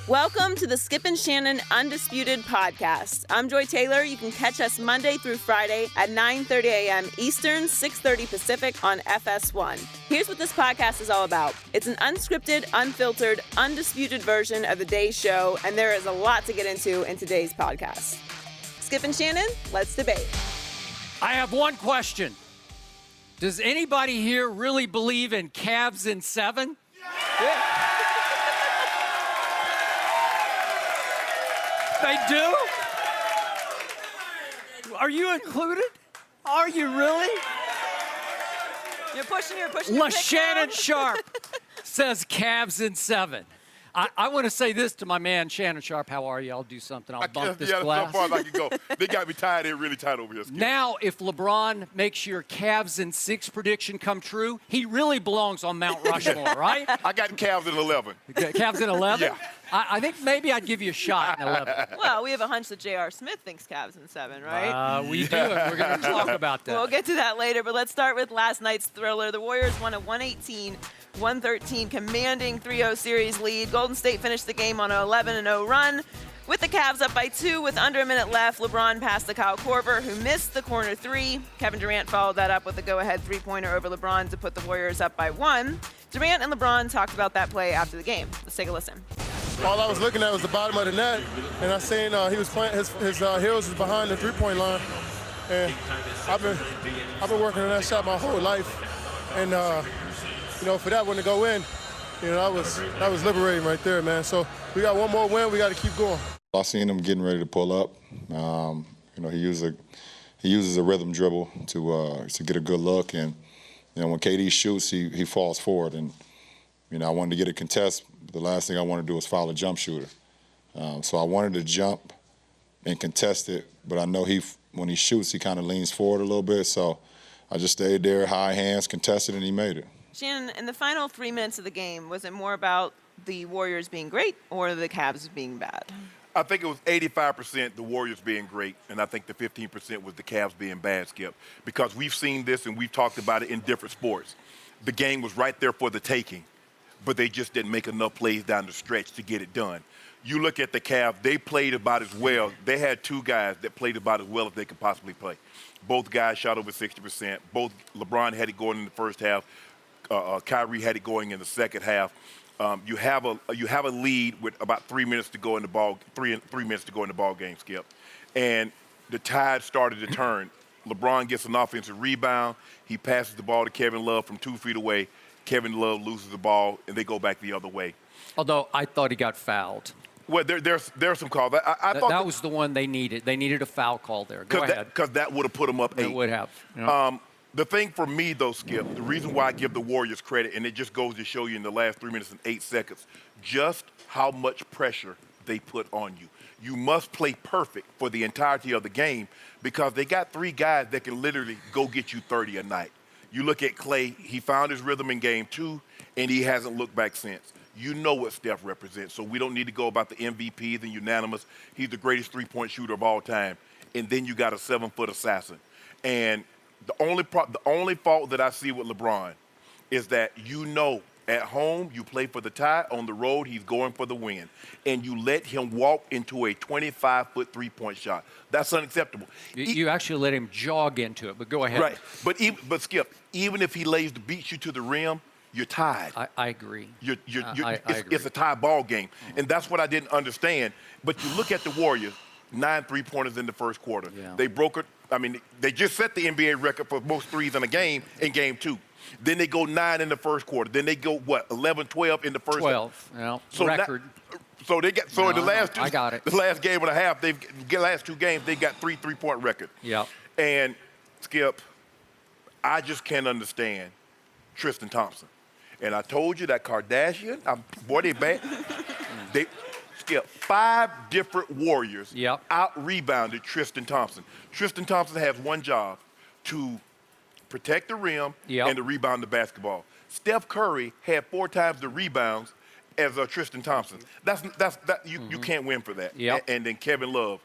Welcome to the Skip and Shannon Undisputed podcast. I'm Joy Taylor. You can catch us Monday through Friday at 9:30 a.m. Eastern, 6:30 Pacific on FS1. Here's what this podcast is all about. It's an unscripted, unfiltered, undisputed version of the day's show, and there is a lot to get into in today's podcast. Skip and Shannon, let's debate. I have one question. Does anybody here really believe in Cavs in 7? Yeah. They do? Are you included? Are you really? You're pushing your Shannon Sharpe says Cavs in 7. I want to say this to my man, Shannon Sharpe. How are you? I'll do something. I'll bump this glass. So far as I can go. They got me tied in really tight over here. Skip. Now, if LeBron makes your Cavs in 6 prediction come true, he really belongs on Mount Rushmore, right? I got Cavs in 11. Cavs in 11? Yeah. I think maybe I'd give you a shot in 11. Well, we have a hunch that J.R. Smith thinks Cavs in 7, right? We do, and we're going to talk about that. We'll get to that later, but let's start with last night's thriller. The Warriors won a 118-113 commanding 3-0 series lead. Golden State finished the game on an 11-0 run. With the Cavs up by 2 with under a minute left, LeBron passed to Kyle Korver, who missed the corner 3. Kevin Durant followed that up with a go-ahead 3-pointer over LeBron to put the Warriors up by 1. Durant and LeBron talked about that play after the game. Let's take a listen. All I was looking at was the bottom of the net, and I seen he was playing. His heels was behind the three-point line, and I've been working on that shot my whole life, and for that one to go in, that was liberating right there, man. So we got one more win. We got to keep going. I seen him getting ready to pull up. He uses a rhythm dribble to get a good look, and when KD shoots, he falls forward, and I wanted to get a contest. The last thing I wanted to do was foul a jump shooter. So I wanted to jump and contest it, but I know when he shoots, he kind of leans forward a little bit. So I just stayed there, high hands, contested, and he made it. Shannon, in the final 3 minutes of the game, was it more about the Warriors being great or the Cavs being bad? I think it was 85% the Warriors being great, and I think the 15% was the Cavs being bad, Skip, because we've seen this and we've talked about it in different sports. The game was right there for the taking, but they just didn't make enough plays down the stretch to get it done. You look at the Cavs, they played about as well. They had 2 guys that played about as well as they could possibly play. Both guys shot over 60%. Both LeBron had it going in the first half. Kyrie had it going in the second half. You have a lead with about 3 minutes to go in the ball, three minutes to go in the ball game, Skip, and the tide started to turn. LeBron gets an offensive rebound. He passes the ball to Kevin Love from 2 feet away. Kevin Love loses the ball, and they go back the other way. Although I thought he got fouled. Well, there's some calls. I thought that was the one they needed. They needed a foul call there. Go ahead. Because that would have put them up 8. It would have. Yeah. The thing for me, though, Skip, the reason why I give the Warriors credit, and it just goes to show you in the last 3 minutes and 8 seconds, just how much pressure they put on you. You must play perfect for the entirety of the game because they got 3 guys that can literally go get you 30 a night. You look at Klay, he found his rhythm in game 2, and he hasn't looked back since. You know what Steph represents, so we don't need to go about the MVPs and unanimous. He's the greatest three-point shooter of all time. And then you got a 7-foot assassin. And the only fault that I see with LeBron is that at home you play for the tie, on the road he's going for the win. And you let him walk into a 25-foot three-point shot. That's unacceptable. You actually let him jog into it, but go ahead. Right. But Skip, even if he beats you to the rim, you're tied. I agree. It's a tie ball game. And that's what I didn't understand. But you look at the Warriors, 9 3-pointers in the first quarter. Yeah. They broke it. I mean, they just set the NBA record for most threes in a game in game 2. Then they go 9 in the first quarter. Then they go, 11, 12 in the first 12, record. In the last I got it. The last game and a half, last 2 games, they got 3 3-point record. Yeah. And Skip, I just can't understand Tristan Thompson. And I told you that Kardashian, boy, they bad. Skip, 5 different Warriors out-rebounded Tristan Thompson. Tristan Thompson has one job, to protect the rim and to rebound the basketball. Steph Curry had 4 times the rebounds as Tristan Thompson. You can't win for that. Yep. And then Kevin Love,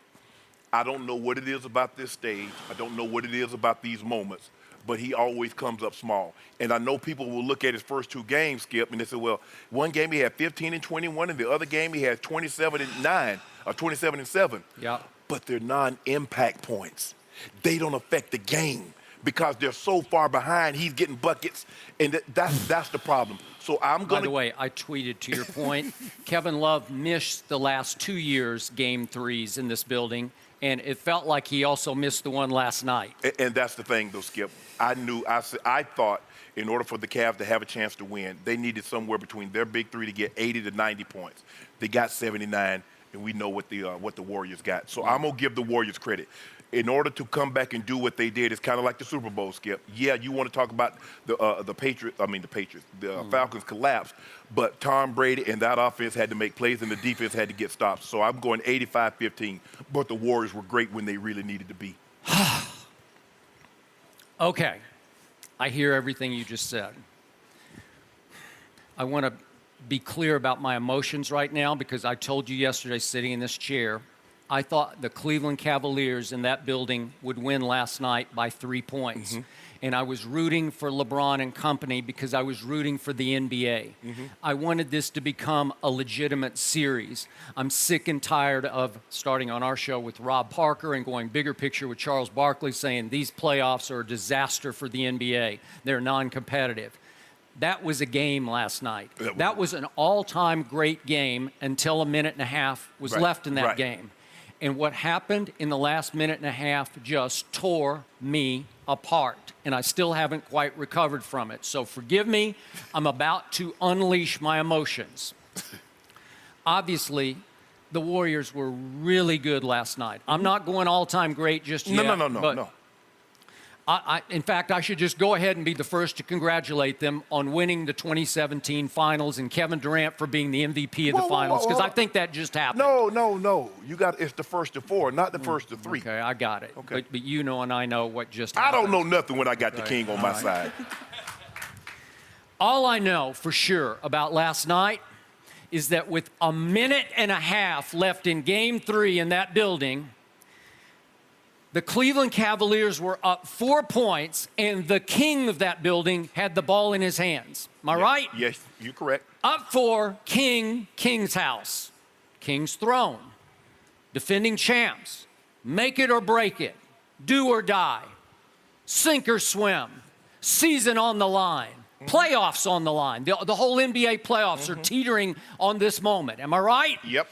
I don't know what it is about this stage. I don't know what it is about these moments. but he always comes up small. And I know people will look at his first 2 games, Skip, and they say, well, one game he had 15 and 21, and the other game he had 27 and 9, or 27 and 7. Yeah. But they're non-impact points. They don't affect the game because they're so far behind. He's getting buckets, and that's the problem. So I'm going to... By the way, I tweeted to your point, Kevin Love missed the last 2 years game 3s in this building, and it felt like he also missed the one last night. And that's the thing, though, Skip. I thought in order for the Cavs to have a chance to win, they needed somewhere between their big 3 to get 80 to 90 points. They got 79, and we know what the Warriors got. So I'm going to give the Warriors credit. In order to come back and do what they did, it's kind of like the Super Bowl, Skip. Yeah, you want to talk about the Falcons collapse, but Tom Brady and that offense had to make plays and the defense had to get stops. So I'm going 85-15, but the Warriors were great when they really needed to be. Okay, I hear everything you just said. I want to be clear about my emotions right now because I told you yesterday sitting in this chair, I thought the Cleveland Cavaliers in that building would win last night by 3 points. And I was rooting for LeBron and company because I was rooting for the NBA. I wanted this to become a legitimate series. I'm sick and tired of starting on our show with Rob Parker and going bigger picture with Charles Barkley saying these playoffs are a disaster for the NBA. They're non-competitive. That was a game last night. That was an all-time great game until a minute and a half was left in that game. And what happened in the last minute and a half just tore me apart. And I still haven't quite recovered from it. So forgive me, I'm about to unleash my emotions. Obviously, the Warriors were really good last night. I'm not going all-time great just yet. No. In fact, I should just go ahead and be the first to congratulate them on winning the 2017 finals and Kevin Durant for being the MVP of the finals, because I think that just happened. No. It's the first of 4, not the first of 3. Okay, I got it. Okay. But you know and I know what just happened. I don't know nothing when I got the king on my side. All I know for sure about last night is that with a minute and a half left in Game 3 in that building, the Cleveland Cavaliers were up 4 points, and the king of that building had the ball in his hands. Am I right? Yes, you're correct. Up 4, King's house, King's throne, defending champs, make it or break it, do or die, sink or swim, season on the line, playoffs on the line. The whole NBA playoffs are teetering on this moment. Am I right? Yep.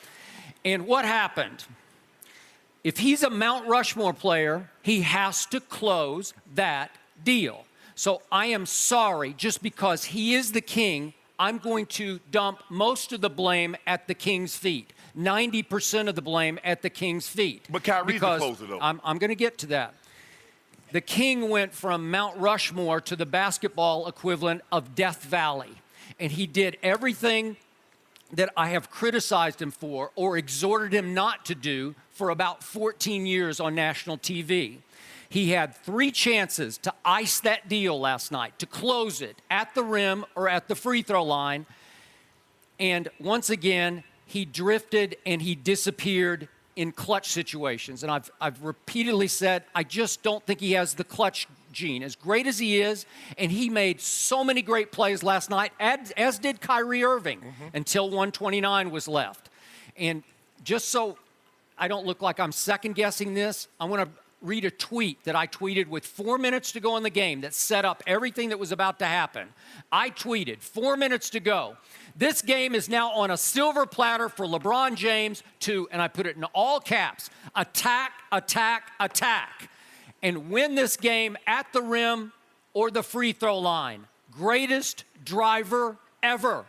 And what happened? If he's a Mount Rushmore player, he has to close that deal. So I am sorry, just because he is the king, I'm going to dump most of the blame at the king's feet. 90% of the blame at the king's feet. But Kyrie's the closer, though. I'm going to get to that. The king went from Mount Rushmore to the basketball equivalent of Death Valley. And he did everything that I have criticized him for or exhorted him not to do for about 14 years on national TV. He had 3 chances to ice that deal last night, to close it at the rim or at the free throw line. And once again, he drifted and he disappeared in clutch situations. And I've repeatedly said, I just don't think he has the clutch gene. As great as he is, and he made so many great plays last night, as did Kyrie Irving, until 129 was left. And just so I don't look like I'm second-guessing this, I want to read a tweet that I tweeted with 4 minutes to go in the game that set up everything that was about to happen. I tweeted, 4 minutes to go, this game is now on a silver platter for LeBron James to, and I put it in all caps, attack, attack, attack, and win this game at the rim or the free throw line. Greatest driver ever.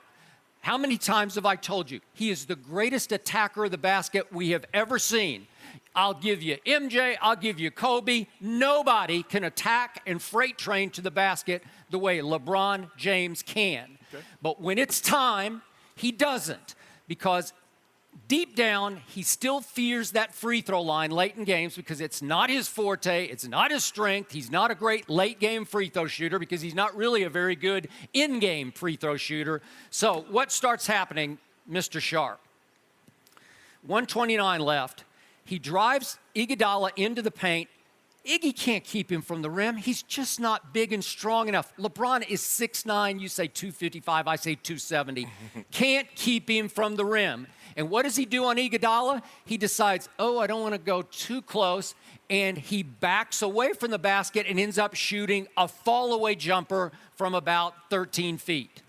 How many times have I told you? He is the greatest attacker of the basket we have ever seen. I'll give you MJ, I'll give you Kobe. Nobody can attack and freight train to the basket the way LeBron James can. Okay. But when it's time, he doesn't, because deep down, he still fears that free throw line late in games because it's not his forte, it's not his strength. He's not a great late-game free throw shooter because he's not really a very good in-game free throw shooter. So what starts happening, Mr. Sharpe? 1:29 left. He drives Iguodala into the paint, Iggy can't keep him from the rim. He's just not big and strong enough. LeBron is 6'9", you say 255, I say 270. Can't keep him from the rim. And what does he do on Iguodala? He decides, oh, I don't want to go too close, and he backs away from the basket and ends up shooting a fall-away jumper from about 13 feet.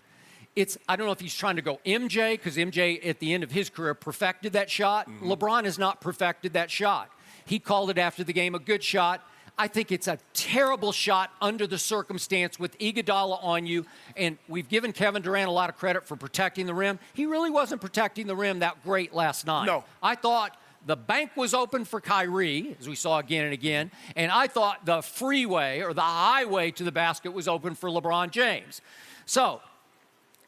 I don't know if he's trying to go MJ, because MJ, at the end of his career, perfected that shot. LeBron has not perfected that shot. He called it after the game a good shot. I think it's a terrible shot under the circumstance with Iguodala on you. And we've given Kevin Durant a lot of credit for protecting the rim. He really wasn't protecting the rim that great last night. No. I thought the bank was open for Kyrie, as we saw again and again. And I thought the freeway or the highway to the basket was open for LeBron James. So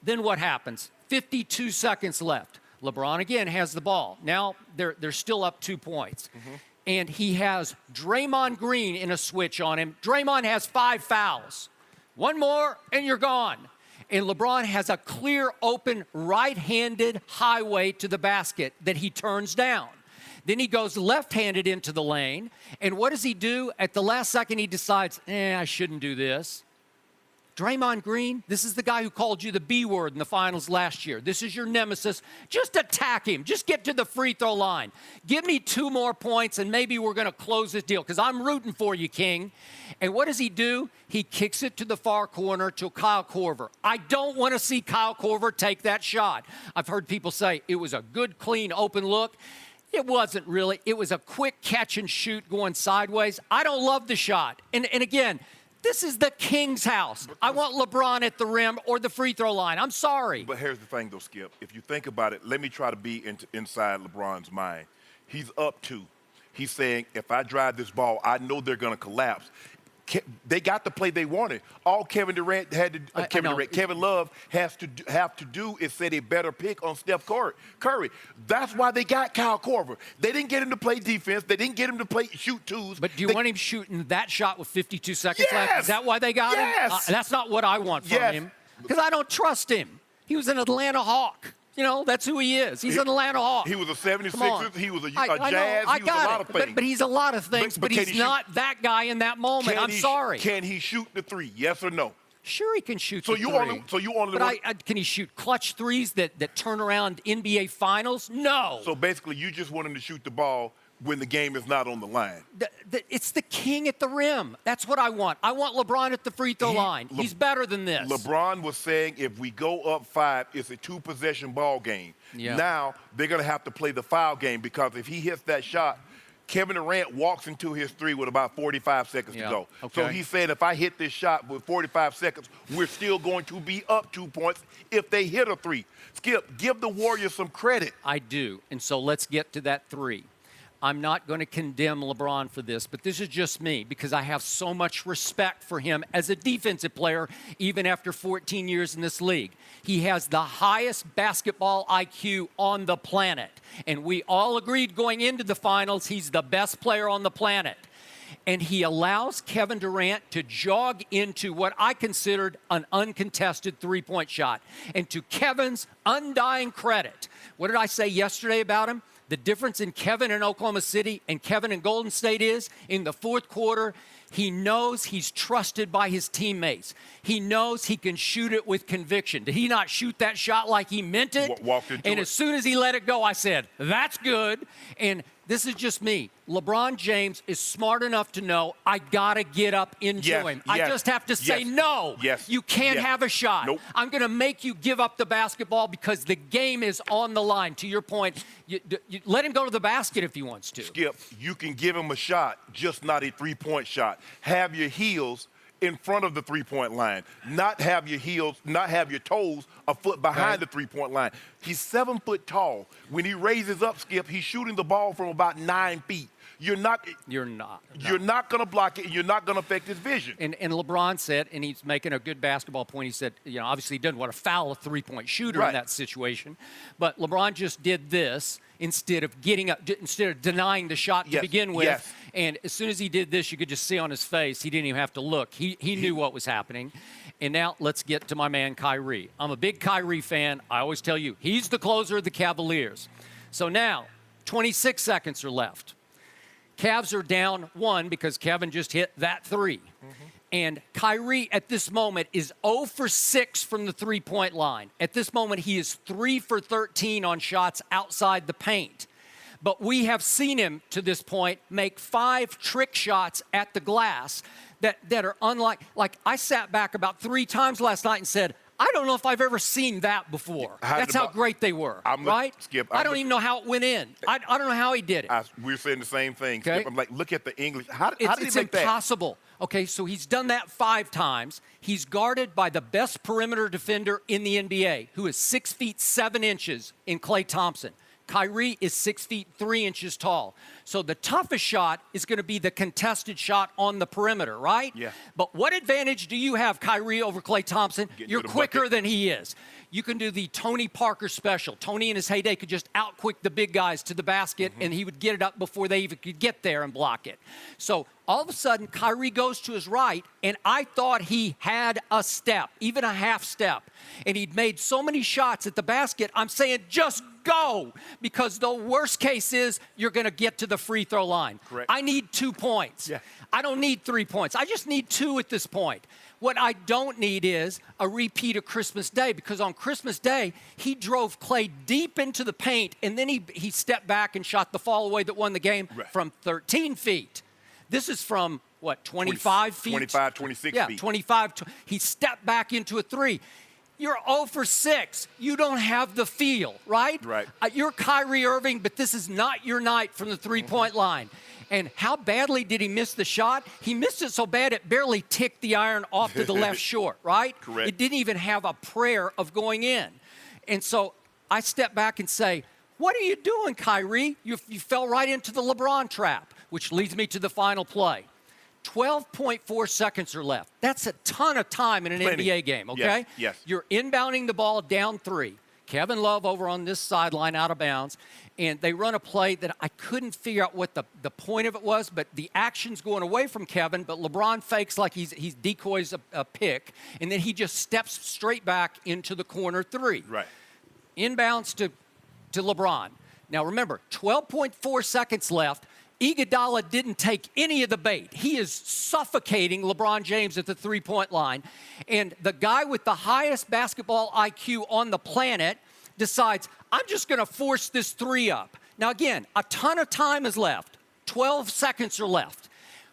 then what happens? 52 seconds left. LeBron again has the ball. Now they're still up 2 points. And he has Draymond Green in a switch on him. Draymond has 5 fouls. One more, and you're gone. And LeBron has a clear, open, right-handed highway to the basket that he turns down. Then he goes left-handed into the lane. And what does he do? At the last second, he decides, I shouldn't do this. Draymond Green, this is the guy who called you the B word in the finals last year. This is your nemesis. Just attack him. Just get to the free throw line. Give me 2 more points, and maybe we're going to close this deal, because I'm rooting for you, King. And what does he do? He kicks it to the far corner to Kyle Korver. I don't want to see Kyle Korver take that shot. I've heard people say it was a good, clean, open look. It wasn't really. It was a quick catch and shoot going sideways. I don't love the shot. And again, this is the King's house. I want LeBron at the rim or the free throw line. I'm sorry. But here's the thing, though, Skip. If you think about it, let me try to be inside LeBron's mind. He's up 2. He's saying, if I drive this ball, I know they're going to collapse. They got the play they wanted. All Kevin Durant had to Kevin Love have to do is set a better pick on Steph Curry. That's why they got Kyle Korver. They didn't get him to play defense. They didn't get him to shoot twos. But do you want him shooting that shot with 52 seconds left? Is that why they got him? That's not what I want from him, because I don't trust him. He was an Atlanta Hawk. You know, that's who he is. He's an Atlanta Hawk. He was a 76ers. He was a Jazz. He was a lot of things. But he's a lot of things, but he's not that guy in that moment. I'm sorry. Can he shoot the 3? Yes or no? Sure, he can shoot the 3. But can he shoot clutch threes that turn around NBA Finals? No. So basically, you just want him to shoot the ball when the game is not on the line. It's the King at the rim. That's what I want. I want LeBron at the free throw line. He's better than this. LeBron was saying if we go up 5, it's a 2-possession ball game. Yeah. Now they're going to have to play the foul game, because if he hits that shot, Kevin Durant walks into his 3 with about 45 seconds to go. Okay. So he said, if I hit this shot with 45 seconds, we're still going to be up 2 points if they hit a 3. Skip, give the Warriors some credit. I do. And so let's get to that 3. I'm not going to condemn LeBron for this, but this is just me, because I have so much respect for him as a defensive player, even after 14 years in this league. He has the highest basketball IQ on the planet, and we all agreed going into the finals he's the best player on the planet. And he allows Kevin Durant to jog into what I considered an uncontested three-point shot. And to Kevin's undying credit, what did I say yesterday about him? The difference in Kevin in Oklahoma City and Kevin in Golden State is, in the fourth quarter, he knows he's trusted by his teammates. He knows he can shoot it with conviction. Did he not shoot that shot like he meant it? Walked into and it. As soon as he let it go, I said, that's good. And this is just me. LeBron James is smart enough to know I got to get up into him. I just have to say, no, you can't have a shot. Nope. I'm going to make you give up the basketball because the game is on the line. To your point, you let him go to the basket if he wants to. Skip, you can give him a shot, just not a three-point shot. Have your heels in front of the three-point line, not have your toes a foot behind the three-point line. He's 7 foot tall. When he raises up, Skip, he's shooting the ball from about 9 feet. You're not going to block it, and you're not going to affect his vision. And LeBron said, and he's making a good basketball point, he said, obviously he doesn't want to foul a three-point shooter in that situation, but LeBron just did this instead of denying the shot to begin with. And as soon as he did this, you could just see on his face, he didn't even have to look. He knew what was happening. And now let's get to my man Kyrie. I'm a big Kyrie fan. I always tell you, he's the closer of the Cavaliers. So now, 26 seconds are left. Cavs are down 1 because Kevin just hit that 3. And Kyrie at this moment is 0 for 6 from the three-point line. At this moment, he is 3 for 13 on shots outside the paint. But we have seen him, to this point, make 5 trick shots at the glass that are unlike. Like, I sat back about 3 times last night and said, I don't know if I've ever seen that before. That's how great they were, right? Skip, I don't even know how it went in. I don't know how he did it. We're saying the same thing. Okay. Skip, I'm like, look at the English. How did he make that? It's impossible. Okay, so he's done that 5 times. He's guarded by the best perimeter defender in the NBA, who is 6 feet 7 inches in Klay Thompson. Kyrie is 6 feet 3 inches tall. So the toughest shot is going to be the contested shot on the perimeter, right? Yeah. But what advantage do you have, Kyrie, over Klay Thompson? You're quicker than he is. You can do the Tony Parker special. Tony in his heyday could just out-quick the big guys to the basket, and he would get it up before they even could get there and block it. So all of a sudden, Kyrie goes to his right, and I thought he had a step, even a half step. And he'd made so many shots at the basket, I'm saying just go, because the worst case is you're going to get to the free throw line. Correct. I need 2 points. Yeah. I don't need 3 points. I just need 2 at this point. What I don't need is a repeat of Christmas Day, because on Christmas Day, he drove Klay deep into the paint, and then he stepped back and shot the fall away that won the game from 13 feet. This is from, what, 25 feet? 25, 26 yeah, feet. 25. He stepped back into a 3. You're 0 for 6. You don't have the feel, right? Right. You're Kyrie Irving, but this is not your night from the three-point line. And how badly did he miss the shot? He missed it so bad it barely ticked the iron off to the left short, right? Correct. It didn't even have a prayer of going in. And so I step back and say, what are you doing, Kyrie? You fell right into the LeBron trap, which leads me to the final play. 12.4 seconds are left. That's a ton of time in an NBA game, okay? Yes. You're inbounding the ball down 3. Kevin Love over on this sideline out of bounds, and they run a play that I couldn't figure out what the point of it was, but the action's going away from Kevin, but LeBron fakes like he decoys a pick, and then he just steps straight back into the corner 3. Right. Inbounds to LeBron. Now remember, 12.4 seconds left. Iguodala didn't take any of the bait. He is suffocating LeBron James at the three-point line. And the guy with the highest basketball IQ on the planet decides, I'm just going to force this 3 up. Now, again, a ton of time is left. 12 seconds are left.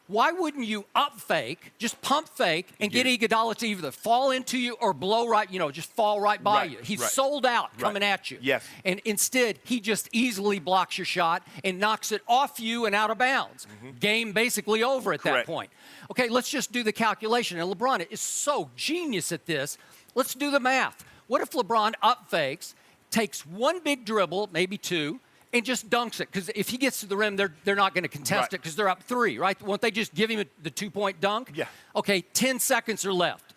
Why wouldn't you up fake, just pump fake, and get Iguodala to either fall into you or blow right, just fall right by you? He's sold out coming at you. Yes. And instead, he just easily blocks your shot and knocks it off you and out of bounds. Game basically over at that point. Okay, let's just do the calculation. And LeBron is so genius at this. Let's do the math. What if LeBron up fakes, takes 1 big dribble, maybe 2, and just dunks it? Because if he gets to the rim, they're not going to contest it because they're up 3, right? Won't they just give him the 2-point dunk? Yeah. Okay, 10 seconds are left.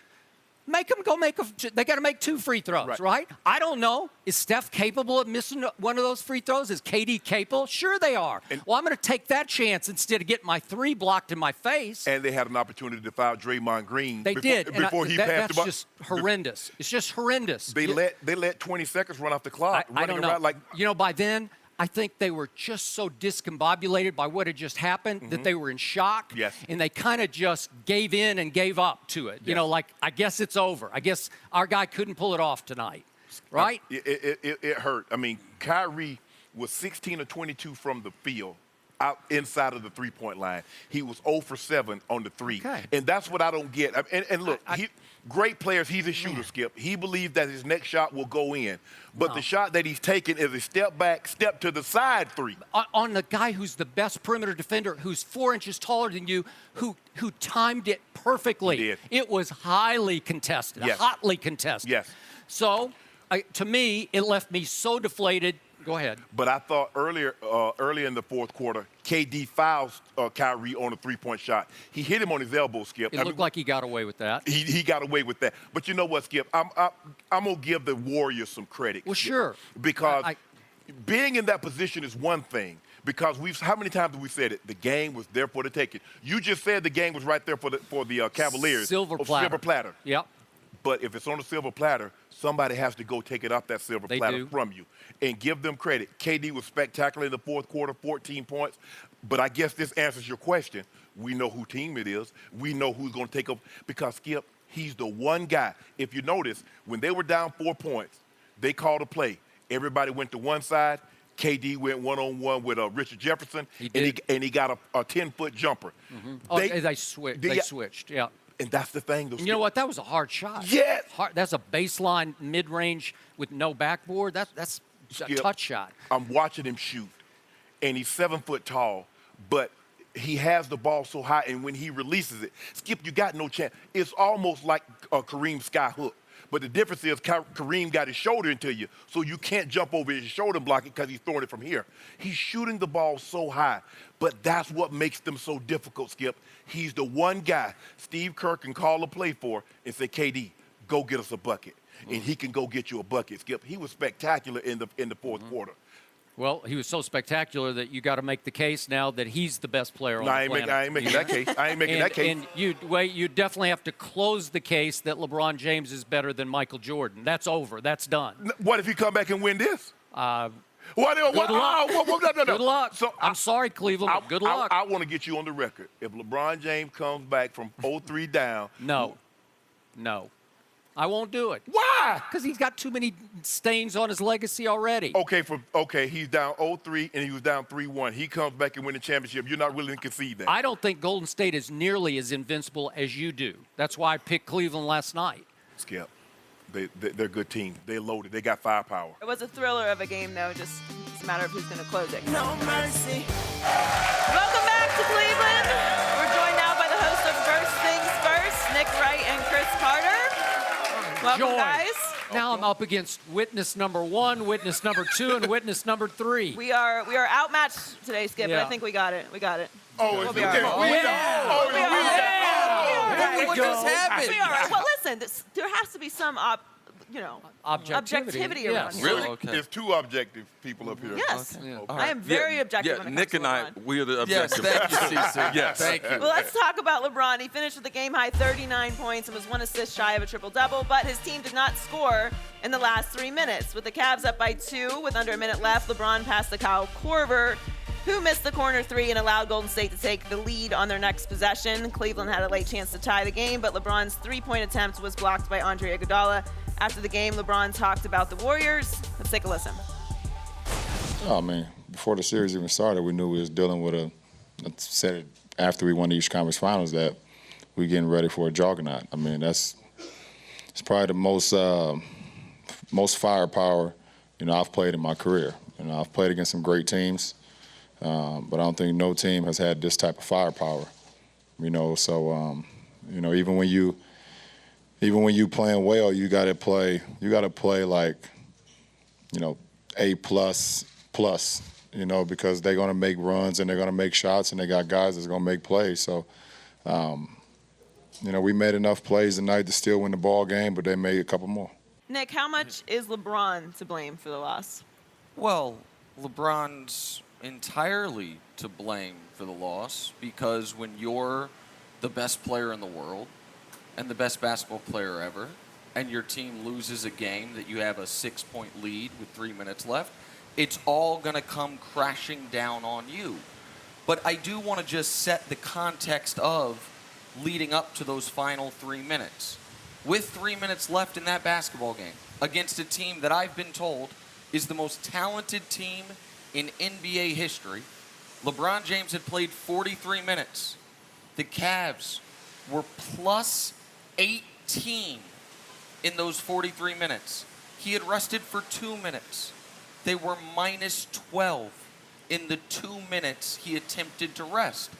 Make them go they got to make 2 free throws, right? I don't know. Is Steph capable of missing one of those free throws? Is KD capable? Sure they are. Well, I'm going to take that chance instead of getting my 3 blocked in my face. And they had an opportunity to foul Draymond Green. They did. Before he passed the ball. That's just horrendous. It's just horrendous. They let 20 seconds run off the clock. I don't know. By then, I think they were just so discombobulated by what had just happened that they were in shock. Yes. And they kind of just gave in and gave up to it. Like, I guess it's over. I guess our guy couldn't pull it off tonight. Right? It hurt. I mean, Kyrie was 16 of 22 from the field out inside of the three-point line. He was 0 for 7 on the 3. Okay. And that's what I don't get. And look, great players, he's a shooter, Skip. He believes that his next shot will go in. But the shot that he's taking is a step back, step to the side 3. On the guy who's the best perimeter defender, who's 4 inches taller than you, who timed it perfectly. He did. It was highly contested, hotly contested. Yes. So, to me, it left me so deflated. Go ahead. But I thought earlier in the fourth quarter, KD fouls Kyrie on a 3-point shot. He hit him on his elbow, Skip. It looked like he got away with that. He got away with that. But you know what, Skip? I'm going to give the Warriors some credit. Well, Skip, sure. Because being in that position is one thing. Because how many times have we said it? The game was there for the taking. You just said the game was right there for the Cavaliers. Silver platter. Yep. But if it's on a silver platter, somebody has to go take it off that silver platter from you and give them credit. KD was spectacular in the fourth quarter, 14 points. But I guess this answers your question. We know who team it is. We know who's going to take up. Because, Skip, he's the one guy. If you notice, when they were down 4 points, they called a play. Everybody went to one side. KD went one-on-one with Richard Jefferson, and he got a 10-foot jumper. They switched, yeah. And that's the thing. You know what? That was a hard shot. Yes. That's a baseline mid-range with no backboard. That's a touch shot. I'm watching him shoot, and he's 7 foot tall, but he has the ball so high, and when he releases it, Skip, you got no chance. It's almost like a Kareem sky hook. But the difference is Kareem got his shoulder into you, so you can't jump over his shoulder and block it because he's throwing it from here. He's shooting the ball so high, but that's what makes them so difficult, Skip. He's the one guy Steve Kerr can call a play for and say, KD, go get us a bucket. And he can go get you a bucket, Skip. He was spectacular in the fourth quarter. Well, he was so spectacular that you got to make the case now that he's the best player on the planet. I ain't making that case. I ain't making that case. And you definitely have to close the case that LeBron James is better than Michael Jordan. That's over. That's done. What if you come back and win this? Good luck. No. Good luck. So I'm sorry, Cleveland, but good luck. I want to get you on the record. If LeBron James comes back from 0-3 down. No. I won't do it. Why? Because he's got too many stains on his legacy already. Okay, he's down 0-3 and he was down 3-1. He comes back and win the championship. You're not willing to concede that. I don't think Golden State is nearly as invincible as you do. That's why I picked Cleveland last night. Skip, they're a good team. They're loaded. They got firepower. It was a thriller of a game, though. Just it's a matter of who's going to close it. No mercy. Welcome back to Cleveland. We're joined now by the host of First Things First, Nick Wright and Chris Carter. Welcome, Joy. guys. Now I'm up against witness number 1, witness number 2, and witness number 3. We are outmatched today, Skip, but I think we got it. We got it. Oh, We'll it's be all okay. right. What just happened? We'll be all right. Well, listen, there has to be some objectivity around Yes. here. Really? Okay. There's two objective people up here. Yes. Yeah. I am very objective when it Nick comes to and I, LeBron. we are the Yes, objective. thank you, Cece. Yes. Thank you. Well, let's talk about LeBron. He finished with a game-high 39 points and was 1 assist shy of a triple-double, but his team did not score in the last 3 minutes. With the Cavs up by 2 with under a minute left, LeBron passed to Kyle Korver, who missed the corner 3 and allowed Golden State to take the lead on their next possession. Cleveland had a late chance to tie the game, but LeBron's 3-point attempt was blocked by Andre Iguodala. After the game, LeBron talked about the Warriors. Let's take a listen. Oh, man, before the series even started, we knew we was dealing with I said it after we won the East Conference Finals that we getting ready for a juggernaut. I mean, it's probably the most firepower, I've played in my career. I've played against some great teams, but I don't think no team has had this type of firepower. So even when you playing well, you got to play like, A++, because they're going to make runs and they're going to make shots and they got guys that's going to make plays. So, we made enough plays tonight to still win the ball game, but they made a couple more. Nick, how much is LeBron to blame for the loss? Well, LeBron's entirely to blame for the loss because when you're the best player in the world and the best basketball player ever, and your team loses a game that you have a 6-point lead with 3 minutes left, it's all going to come crashing down on you. But I do want to just set the context of leading up to those final 3 minutes. With 3 minutes left in that basketball game, against a team that I've been told is the most talented team in NBA history, LeBron James had played 43 minutes. The Cavs were plus 18 in those 43 minutes. He had rested for 2 minutes. They were minus 12 in the 2 minutes he attempted to rest.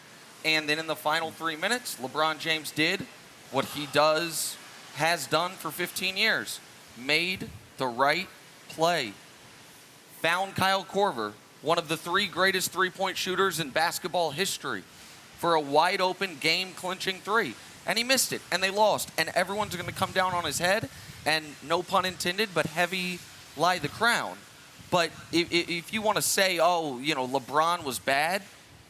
And then in the final 3 minutes, LeBron James did what he has done for 15 years. Made the right play. Found Kyle Korver, one of the 3 greatest three-point shooters in basketball history, for a wide-open, game-clinching 3. And he missed it, and they lost. And everyone's going to come down on his head, and no pun intended, but heavy lie the crown. But if you want to say, LeBron was bad,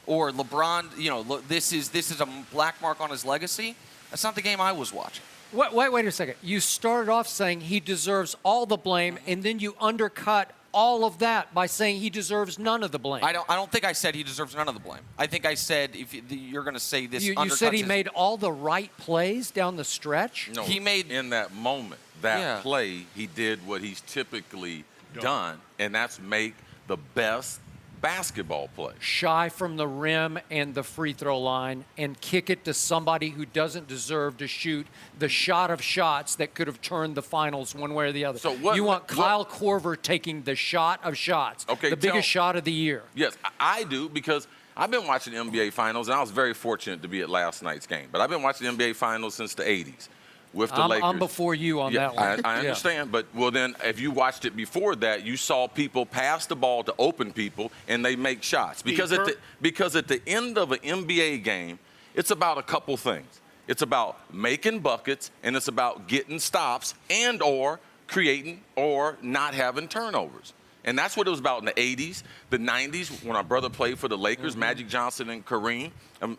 or LeBron, this is a black mark on his legacy, that's not the game I was watching. Wait a second. You started off saying he deserves all the blame, and then you undercut all of that by saying he deserves none of the blame. I don't think I said he deserves none of the blame. I think I said if you're going to say this, you said he made all the right plays down the stretch. No, he made in that moment, that play, he did what he's typically done, and that's make the best basketball play. Shy from the rim and the free throw line and kick it to somebody who doesn't deserve to shoot the shot of shots that could have turned the finals one way or the other. So what, you want Kyle Korver taking the shot of shots, okay, the biggest shot of the year. Yes, I do, because I've been watching the NBA Finals, and I was very fortunate to be at last night's game. But I've been watching the NBA Finals since the 80s. With the Lakers. I'm before you on that one. I understand, but well then, if you watched it before that, you saw people pass the ball to open people, and they make shots. Because at the end of an NBA game, it's about a couple things. It's about making buckets, and it's about getting stops and or creating or not having turnovers. And that's what it was about in the 80s, the 90s, when our brother played for the Lakers, Magic Johnson and Kareem. In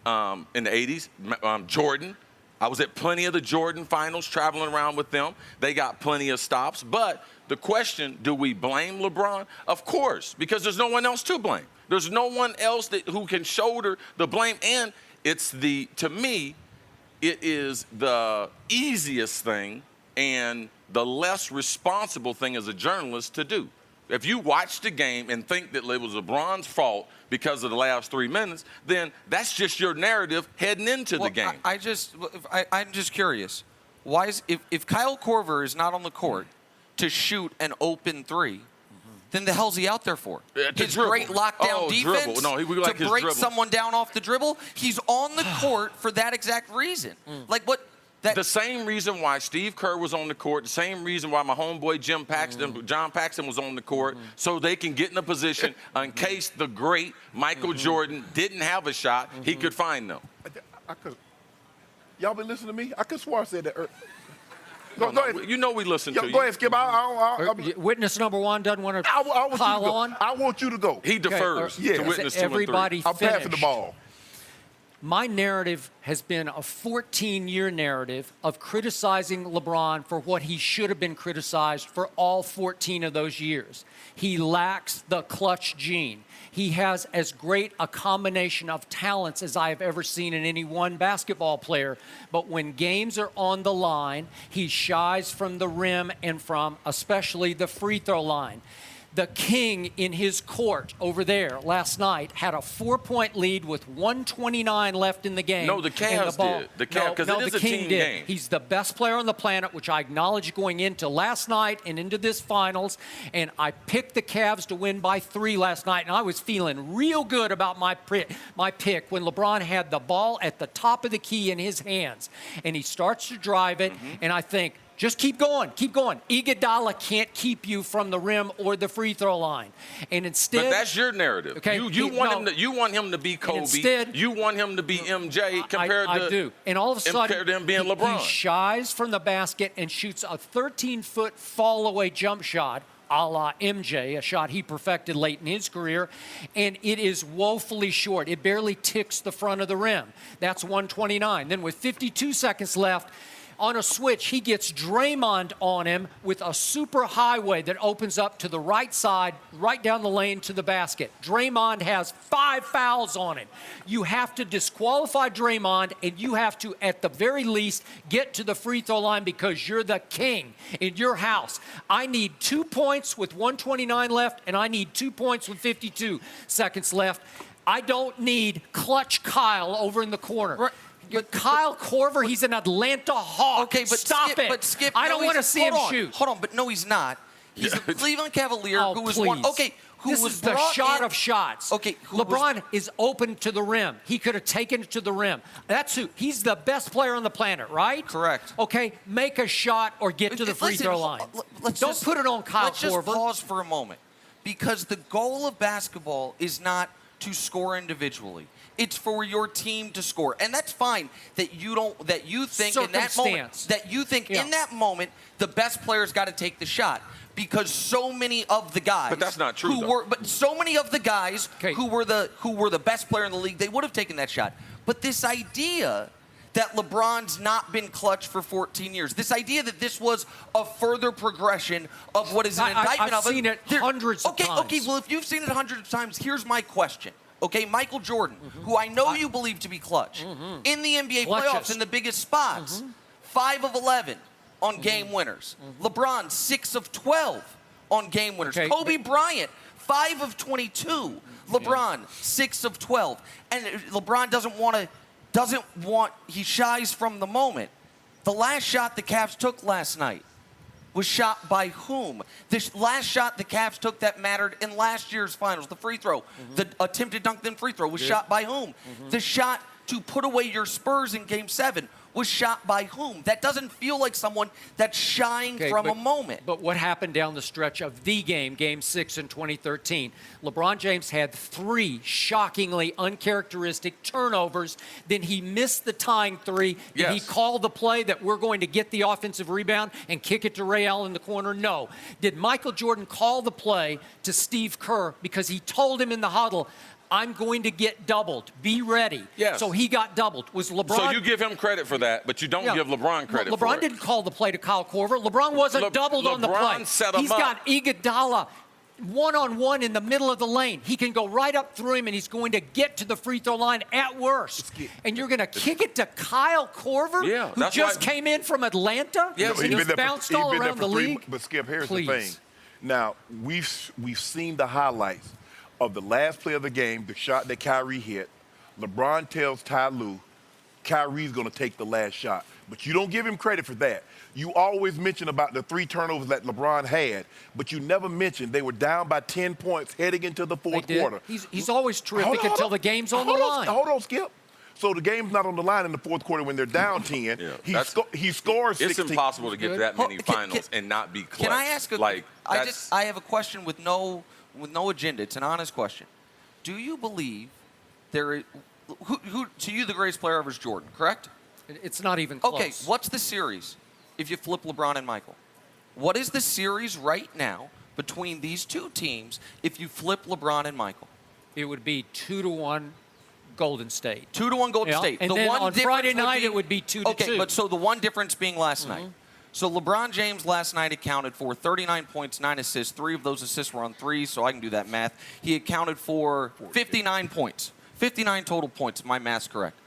the 80s, Jordan. I was at plenty of the Jordan finals, traveling around with them. They got plenty of stops. But the question, do we blame LeBron? Of course, because there's no one else to blame. There's no one else who can shoulder the blame. And to me, it is the easiest thing and the less responsible thing as a journalist to do. If you watch the game and think that it was LeBron's fault because of the last 3 minutes, then that's just your narrative heading into the game. I'm just curious. Why is if Kyle Korver is not on the court to shoot an open three, then the hell's he out there for? His dribble. great lockdown defense Dribble. No, we like to his break dribble. someone down off the dribble. He's on the court for that exact reason. Like what? The same reason why Steve Kerr was on the court, the same reason why my homeboy John Paxson was on the court, so they can get in a position in case the great Michael Jordan didn't have a shot, he could find them. Y'all been listening to me? I could swear I said that earlier. Go ahead. You know we listen to you. Go ahead, Skip. Witness number one doesn't want to pile on. I want you to go. He defers to witness 2 and 3. Everybody I'm passing the ball. My narrative has been a 14-year narrative of criticizing LeBron for what he should have been criticized for all 14 of those years. He lacks the clutch gene. He has as great a combination of talents as I have ever seen in any one basketball player. But when games are on the line, he shies from the rim and from especially the free throw line. The king in his court over there last night had a 4-point lead with 1:29 left in the game. No, the Cavs did. The Cavs, because it is a team game. He's the best player on the planet, which I acknowledge going into last night and into this finals. And I picked the Cavs to win by 3 last night, and I was feeling real good about my pick when LeBron had the ball at the top of the key in his hands. And he starts to drive it, and I think, just keep going, keep going. Iguodala can't keep you from the rim or the free throw line, and instead. But that's your narrative. Okay, you want him to be Kobe. Instead, you want him to be MJ compared to. I do, and all of a sudden, compared to him being LeBron. He shies from the basket and shoots a 13-foot fall-away jump shot, a la MJ, a shot he perfected late in his career, and it is woefully short. It barely ticks the front of the rim. That's 129. Then with 52 seconds left, on a switch, he gets Draymond on him with a super highway that opens up to the right side, right down the lane to the basket. Draymond has 5 fouls on him. You have to disqualify Draymond, and you have to, at the very least, get to the free throw line because you're the king in your house. I need 2 points with 129 left, and I need 2 points with 52 seconds left. I don't need clutch Kyle over in the corner. Right. But Kyle Korver, he's an Atlanta Hawk. Okay, but Stop it. But Skip, I don't want to see him shoot. Hold on, but no, he's not. He's a Cleveland Cavalier who was one. Okay, who this was is the brought shot in, of shots. Okay, LeBron is open to the rim. He could have taken it to the rim. That's who. He's the best player on the planet, right? Correct. Okay, make a shot or get to the free throw line. Don't put it on Kyle Korver. Let's just pause for a moment, because the goal of basketball is not to score individually. It's for your team to score, and that's fine. That you think in that moment the best player's got to take the shot, because so many of the guys. But that's not true. But so many of the guys who were the best player in the league, they would have taken that shot. But this idea that LeBron's not been clutch for 14 years. This idea that this was a further progression of what is an indictment I've of it. seen it hundreds of times. Okay, well, if you've seen it hundreds of times, here's my question. Okay, Michael Jordan, who I know you believe to be clutch, in the NBA playoffs in the biggest spots, 5 of 11 on game winners. LeBron, 6 of 12 on game winners. Okay, Kobe Bryant, 5 of 22. LeBron, 6 of 12. And LeBron he shies from the moment. The last shot the Cavs took last night was shot by whom? The last shot the Cavs took that mattered in last year's finals, the free throw, the attempted dunk then free throw was shot by whom? The shot to put away your Spurs in Game 7 was shot by whom? That doesn't feel like someone that's shying from a moment. But what happened down the stretch of the game, Game 6 in 2013? LeBron James had 3 shockingly uncharacteristic turnovers. Then he missed the tying 3. Did he call the play that we're going to get the offensive rebound and kick it to Ray Allen in the corner? No. Did Michael Jordan call the play to Steve Kerr because he told him in the huddle, I'm going to get doubled. Be ready. Yes. So he got doubled. Was LeBron? So you give him credit for that, but you don't give LeBron credit for it. LeBron didn't call the play to Kyle Korver. LeBron wasn't doubled on the play. LeBron set him He's up. got Iguodala one-on-one in the middle of the lane. He can go right up through him, and he's going to get to the free throw line at worst. And you're going to kick it to Kyle Korver, who just came in from Atlanta? Yes, and he's bounced all around the league? But Skip, here's the thing. Now, we've seen the highlights of the last play of the game, the shot that Kyrie hit. LeBron tells Ty Lue, Kyrie's going to take the last shot. But you don't give him credit for that. You always mention about the 3 turnovers that LeBron had, but you never mention they were down by 10 points heading into the fourth quarter. He's always terrific until the game's on the line. Hold on, Skip. So the game's not on the line in the fourth quarter when they're down 10. He scores 16. It's impossible to get to that many finals and not be clutch. Can I ask I have a question with no agenda. It's an honest question. Do you believe who to you the greatest player ever is Jordan, correct? It's not even close. Okay, what's the series if you flip LeBron and Michael? What is the series right now between these two teams if you flip LeBron and Michael? It would be 2-1 Golden State. 2-1 Golden State. And the then one on Friday night it would be 2-2. Okay, but so the one difference being last night. So LeBron James last night accounted for 39 points, 9 assists. 3 of those assists were on threes, so I can do that math. He accounted for 59 points. 59 total points, if my math's correct.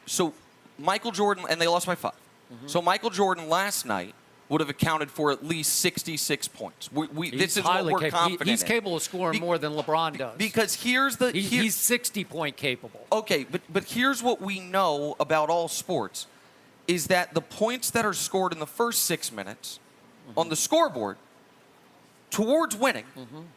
So Michael Jordan, and they lost by 5. So Michael Jordan last night would have accounted for at least 66 points. This is what we're confident in. He's capable of scoring more than LeBron does. Because he's 60-point capable. Okay, but here's what we know about all sports, is that the points that are scored in the first 6 minutes on the scoreboard towards winning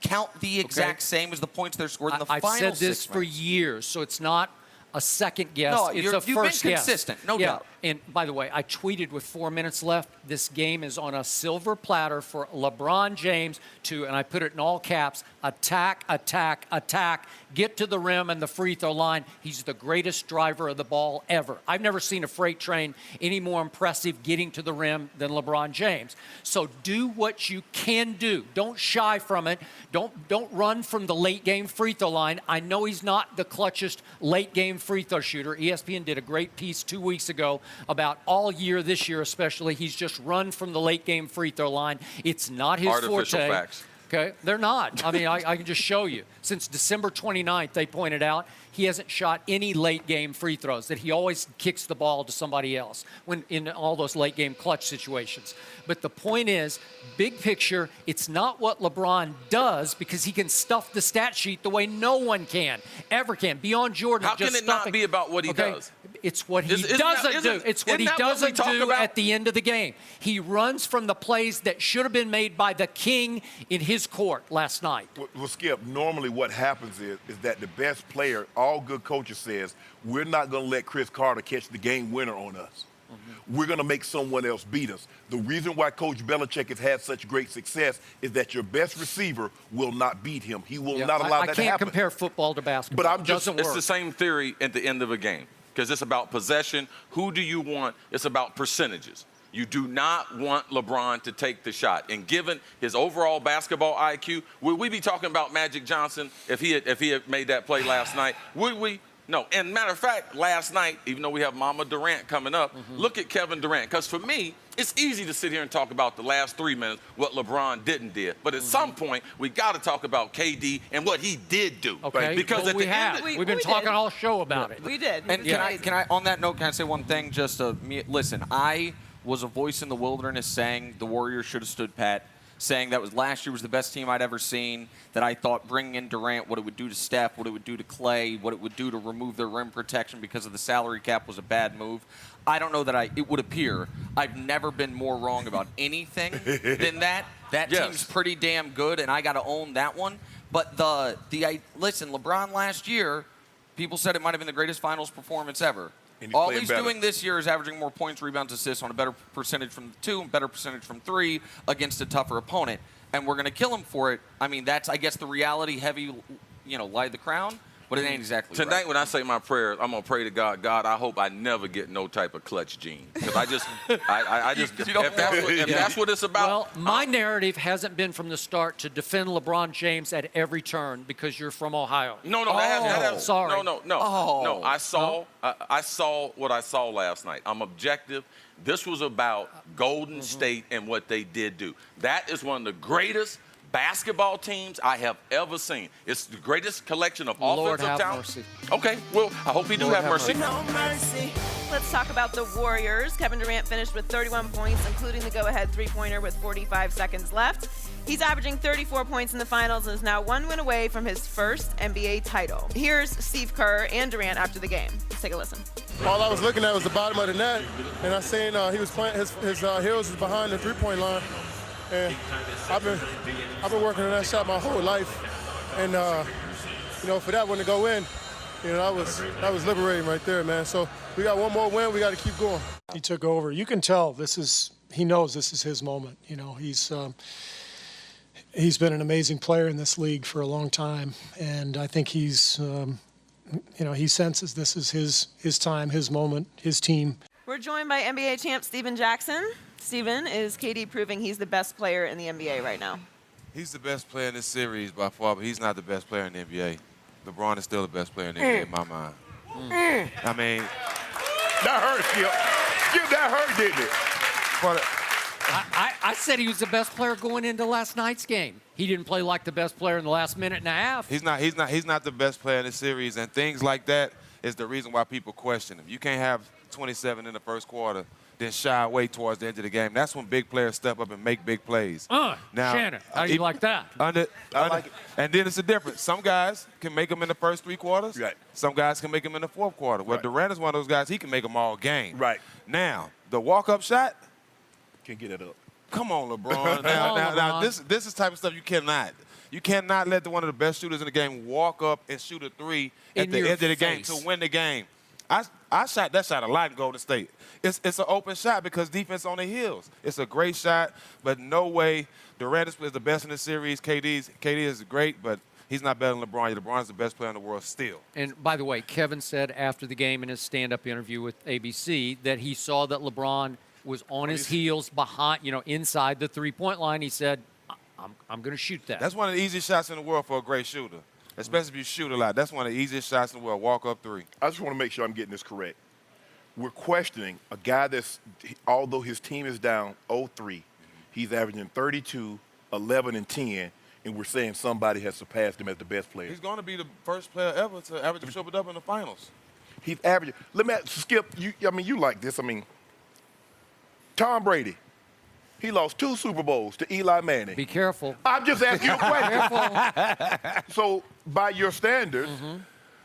count the exact same as the points that are scored in the final 6 minutes. I've said this for years, so it's not a second guess. No, it's a first guess. You've been consistent, no doubt. And by the way, I tweeted with 4 minutes left, this game is on a silver platter for LeBron James to, and I put it in all caps, attack, attack, attack, get to the rim and the free throw line. He's the greatest driver of the ball ever. I've never seen a freight train any more impressive getting to the rim than LeBron James. So do what you can do. Don't shy from it. Don't run from the late game free throw line. I know he's not the clutchest late game free throw shooter. ESPN did a great piece 2 weeks ago about all year, this year especially, he's just run from the late game free throw line. It's not his Artificial forte. Facts. Okay, they're not. I mean, I can just show you. Since December 29th, they pointed out he hasn't shot any late game free throws, that he always kicks the ball to somebody else when in all those late game clutch situations. But the point is, big picture, it's not what LeBron does because he can stuff the stat sheet the way no one can, ever can, beyond Jordan. How can it not be about what he does? It's what he doesn't do. It's what he doesn't do at the end of the game. He runs from the plays that should have been made by the king in his court last night. Well, Skip, normally what happens is that the best player, all good coaches says, we're not going to let Chris Carter catch the game winner on us. We're going to make someone else beat us. The reason why Coach Belichick has had such great success is that your best receiver will not beat him. He will not allow that to happen. I can't compare football to basketball. But it's the same theory at the end of a game because it's about possession. Who do you want? It's about percentages. You do not want LeBron to take the shot. And given his overall basketball IQ, would we be talking about Magic Johnson if he had made that play last night? Would we? No, and matter of fact, last night, even though we have Mama Durant coming up, look at Kevin Durant. Because for me, it's easy to sit here and talk about the last 3 minutes, what LeBron didn't do. But at some point, we got to talk about KD and what he did do. Okay. Because well, at we the have. end, We've been talking all show about it. We did. And can I, on that note, can I say one thing? Listen, I was a voice in the wilderness saying the Warriors should have stood pat, saying that last year was the best team I'd ever seen, that I thought bringing in Durant, what it would do to Steph, what it would do to Clay, what it would do to remove their rim protection because of the salary cap was a bad move. I don't know that it would appear I've never been more wrong about anything than that. That team's pretty damn good, and I got to own that one. But listen, LeBron last year, people said it might have been the greatest finals performance ever. All he's doing this year is averaging more points, rebounds, assists on a better percentage from 2 and better percentage from 3 against a tougher opponent. And we're going to kill him for it. I mean, that's, I guess, the reality heavy, light the crown. But it ain't exactly Tonight, right. when I say my prayers, I'm going to pray to God. God, I hope I never get no type of clutch gene. Because I just, if that's what it's about. Well, my narrative hasn't been from the start to defend LeBron James at every turn because you're from Ohio. No, that has sorry. No. Oh. I saw what I saw last night. I'm objective. This was about Golden State and what they did do. That is one of the greatest basketball teams I have ever seen. It's the greatest collection of Lord offensive have talent. mercy. Okay, well, I hope he do Lord have have mercy. No mercy. Let's talk about the Warriors. Kevin Durant finished with 31 points, including the go-ahead three-pointer with 45 seconds left. He's averaging 34 points in the finals and is now 1 win away from his first NBA title. Here's Steve Kerr and Durant after the game. Let's take a listen. All I was looking at was the bottom of the net, and I seen he was playing. His heels was behind the three-point line, and I've been working on that shot my whole life, and for that one to go in, that was liberating right there, man. So we got one more win. We got to keep going. He took over. You can tell he knows this is his moment. He's been an amazing player in this league for a long time, and I think he senses this is his time, his moment, his team. We're joined by NBA champ Steven Jackson. Steven, is KD proving he's the best player in the NBA right now? He's the best player in this series by far, but he's not the best player in the NBA. LeBron is still the best player in the NBA in my mind. I mean, That hurt, Skip. Skip, that hurt, didn't it? but I said he was the best player going into last night's game. He didn't play like the best player in the last minute and a half. he's not the best player in this series, and things like that is the reason why people question him. You can't have 27 in the first quarter, then shy away towards the end of the game. That's when big players step up and make big plays. Now, Shannon, how do you like that? I like it. And then it's a difference. Some guys can make them in the first 3 quarters. Right. Some guys can make them in the fourth quarter. Well, Right. Durant is one of those guys, he can make them all game. Right. Now, the walk-up shot, Can't get it up. come on, LeBron. now, this is the type of stuff you cannot. You cannot let one of the best shooters in the game walk up and shoot a 3 at In the your end of the game face. to win the game. I shot that shot a lot in Golden State. It's an open shot because defense on the heels. It's a great shot, but no way. Durant is the best in the series. KD is great, but he's not better than LeBron. LeBron's the best player in the world still. And by the way, Kevin said after the game in his stand-up interview with ABC that he saw that LeBron was on his heels behind, inside the three-point line. He said, I'm going to shoot that. That's one of the easiest shots in the world for a great shooter, especially if you shoot a lot. That's one of the easiest shots in the world, walk-up 3. I just want to make sure I'm getting this correct. We're questioning a guy although his team is down 0-3, he's averaging 32, 11, and 10, and we're saying somebody has surpassed him as the best player. He's going to be the first player ever to average a triple-double in the finals. He's averaging. Let me Skip. You like this. Tom Brady. He lost 2 Super Bowls to Eli Manning. Be careful. I'm just asking you a question. Careful. So, by your standards,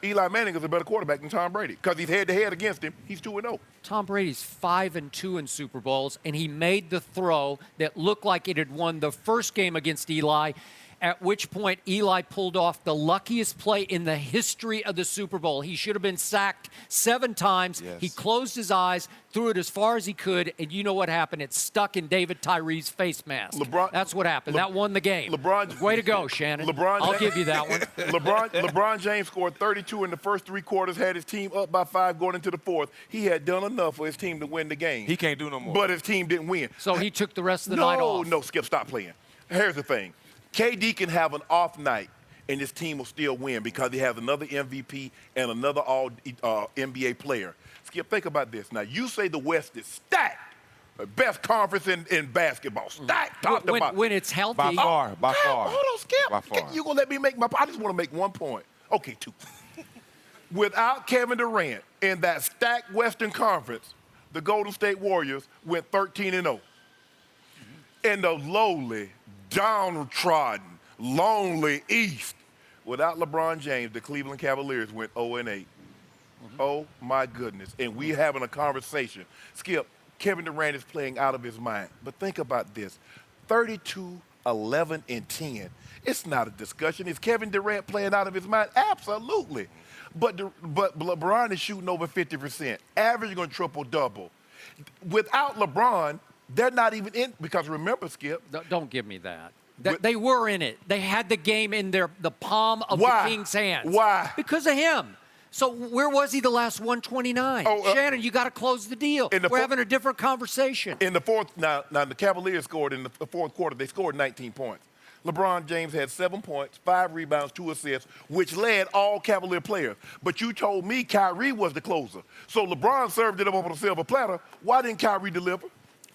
Eli Manning is a better quarterback than Tom Brady because he's head-to-head against him. He's 2-0. Tom Brady's 5-2 in Super Bowls, and he made the throw that looked like it had won the first game against Eli, at which point Eli pulled off the luckiest play in the history of the Super Bowl. He should have been sacked 7 times. Yes. He closed his eyes, threw it as far as he could, and you know what happened? It stuck in David Tyree's face mask. That's what happened. That won the game. Way to go, Shannon. I'll give you that one. LeBron James scored 32 in the first 3 quarters, had his team up by 5 going into the fourth. He had done enough for his team to win the game. He can't do no more. But his team didn't win. So he took the rest of the night off. No, Skip, stop playing. Here's the thing. KD can have an off night, and this team will still win because he has another MVP and another all NBA player. Skip, think about this. Now, you say the West is stacked. The best conference in basketball. Stacked, talked about. When it's healthy. By far. Hold on, Skip. By far. You're going to let me make my point. I just want to make one point. Okay, 2. Without Kevin Durant in that stacked Western Conference, the Golden State Warriors went 13-0. In the lowly, downtrodden, lonely East, without LeBron James, the Cleveland Cavaliers went 0-8. Oh, my goodness. And we having a conversation. Skip, Kevin Durant is playing out of his mind. But think about this. 32, 11, and 10. It's not a discussion. Is Kevin Durant playing out of his mind? Absolutely. But LeBron is shooting over 50%, averaging on triple-double. Without LeBron, they're not even in, because remember, Skip. Don't give me that. They were in it. They had the game in the palm of Why? the King's hands. Why? Because of him. So where was he the last 129? Shannon, you got to close the deal. We're having a different conversation. In the fourth, now the Cavaliers scored in the fourth quarter. They scored 19 points. LeBron James had 7 points, 5 rebounds, 2 assists, which led all Cavalier players. But you told me Kyrie was the closer. So LeBron served it up on a silver platter. Why didn't Kyrie deliver?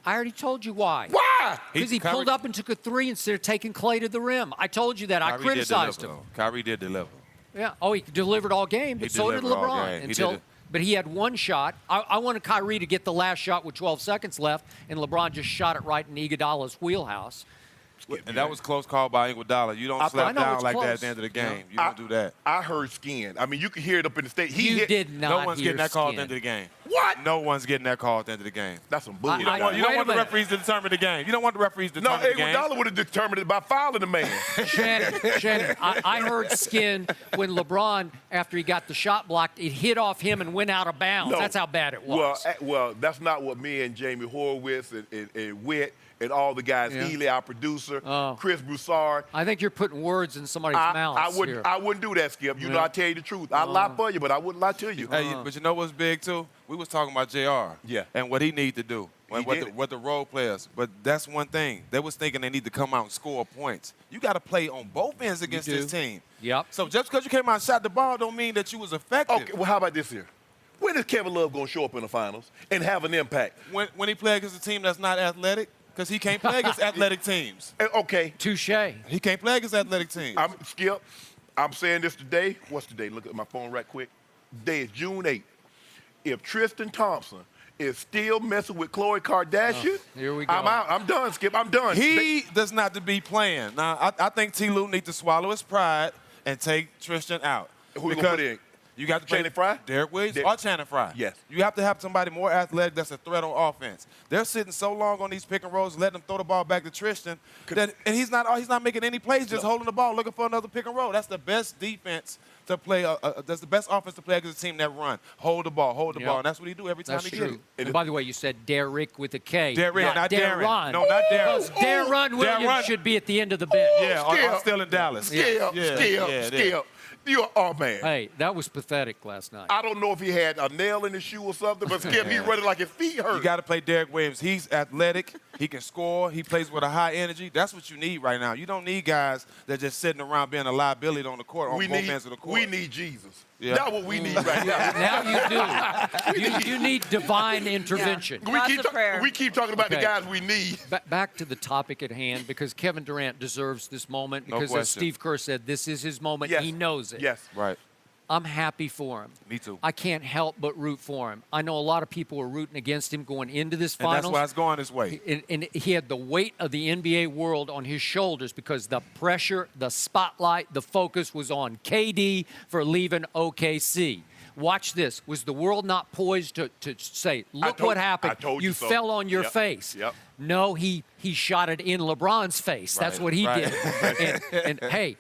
I already told you why. Why? Because he pulled up and took a 3 instead of taking Clay to the rim. I told you that. I criticized him. Kyrie did deliver. Yeah. Oh, he delivered all game, but so did LeBron. But he had one shot. I wanted Kyrie to get the last shot with 12 seconds left, and LeBron just shot it right in Iguodala's wheelhouse. And that was close call by Iguodala. You don't slap down like that at the end of the game. You don't do that. I heard skin. I mean, you can hear it up in the state. You did not. No one's getting that call at the end of the game. What? No one's getting that call at the end of the game. That's some bullshit. You don't want the referees to determine the game. You don't want the referees to determine the game. No, Iguodala would have determined it by fouling the man. Shannon, I heard skin when LeBron, after he got the shot blocked, it hit off him and went out of bounds. That's how bad it was. Well, that's not what me and Jamie Horowitz and Witt and all the guys, Ely, our producer, Chris Broussard. I think you're putting words in somebody's mouth. I wouldn't do that, Skip. You know, I tell you the truth. I lie for you, but I wouldn't lie to you. Hey, but you know what's big, too? We was talking about JR. Yeah. And what he need to do. What the role players. But that's one thing. They was thinking they need to come out and score points. You got to play on both ends against this team. Yep. So just because you came out and shot the ball don't mean that you was effective. Okay, well, how about this here? When is Kevin Love going to show up in the finals and have an impact? When he play against a team that's not athletic, because he can't play against athletic teams. Okay. Touche. He can't play against athletic teams. Skip, I'm saying this today. What's today? Look at my phone right quick. Today is June 8th. If Tristan Thompson is still messing with Khloe Kardashian, here we go. I'm out. I'm done, Skip. I'm done. He does not to be playing. Now, I think T. Lue needs to swallow his pride and take Tristan out. Who you going to put in? You got to play Channing Frye? Derek Williams or Shannon Fry. Yes. You have to have somebody more athletic that's a threat on offense. They're sitting so long on these pick and rolls, letting them throw the ball back to Tristan, and he's not making any plays, just holding the ball, looking for another pick and roll. That's the best defense to play. That's the best offense to play against a team that run. Hold the ball, hold the ball, and that's what he do every time he gets it. And by the way, you said Derrick with a K. Derrick, not Darren. No, not Darren. Darren Williams should be at the end of the bench. Yeah, or still in Dallas. Skip. Oh, man. Hey, that was pathetic last night. I don't know if he had a nail in his shoe or something, but Skip, he's running like his feet hurt. You got to play Derek Williams. He's athletic. He can score. He plays with a high energy. That's what you need right now. You don't need guys that just sitting around being a liability on the court, on both ends of the court. We need Jesus. Yeah. That's what we need right now. Now you do. You need divine intervention. Yeah. We keep talking about the guys we need. Back to the topic at hand, because Kevin Durant deserves this moment. Because as Steve Kerr said, this is his moment. Yes. He knows it. Yes. Right. I'm happy for him. Me too. I can't help but root for him. I know a lot of people were rooting against him going into this finals. And that's why it's going this way. And he had the weight of the NBA world on his shoulders because the pressure, the spotlight, the focus was on KD for leaving OKC. Watch this. Was the world not poised to say, look what happened? You fell on your face. Yep. No, he shot it in LeBron's face. That's what he did. And hey,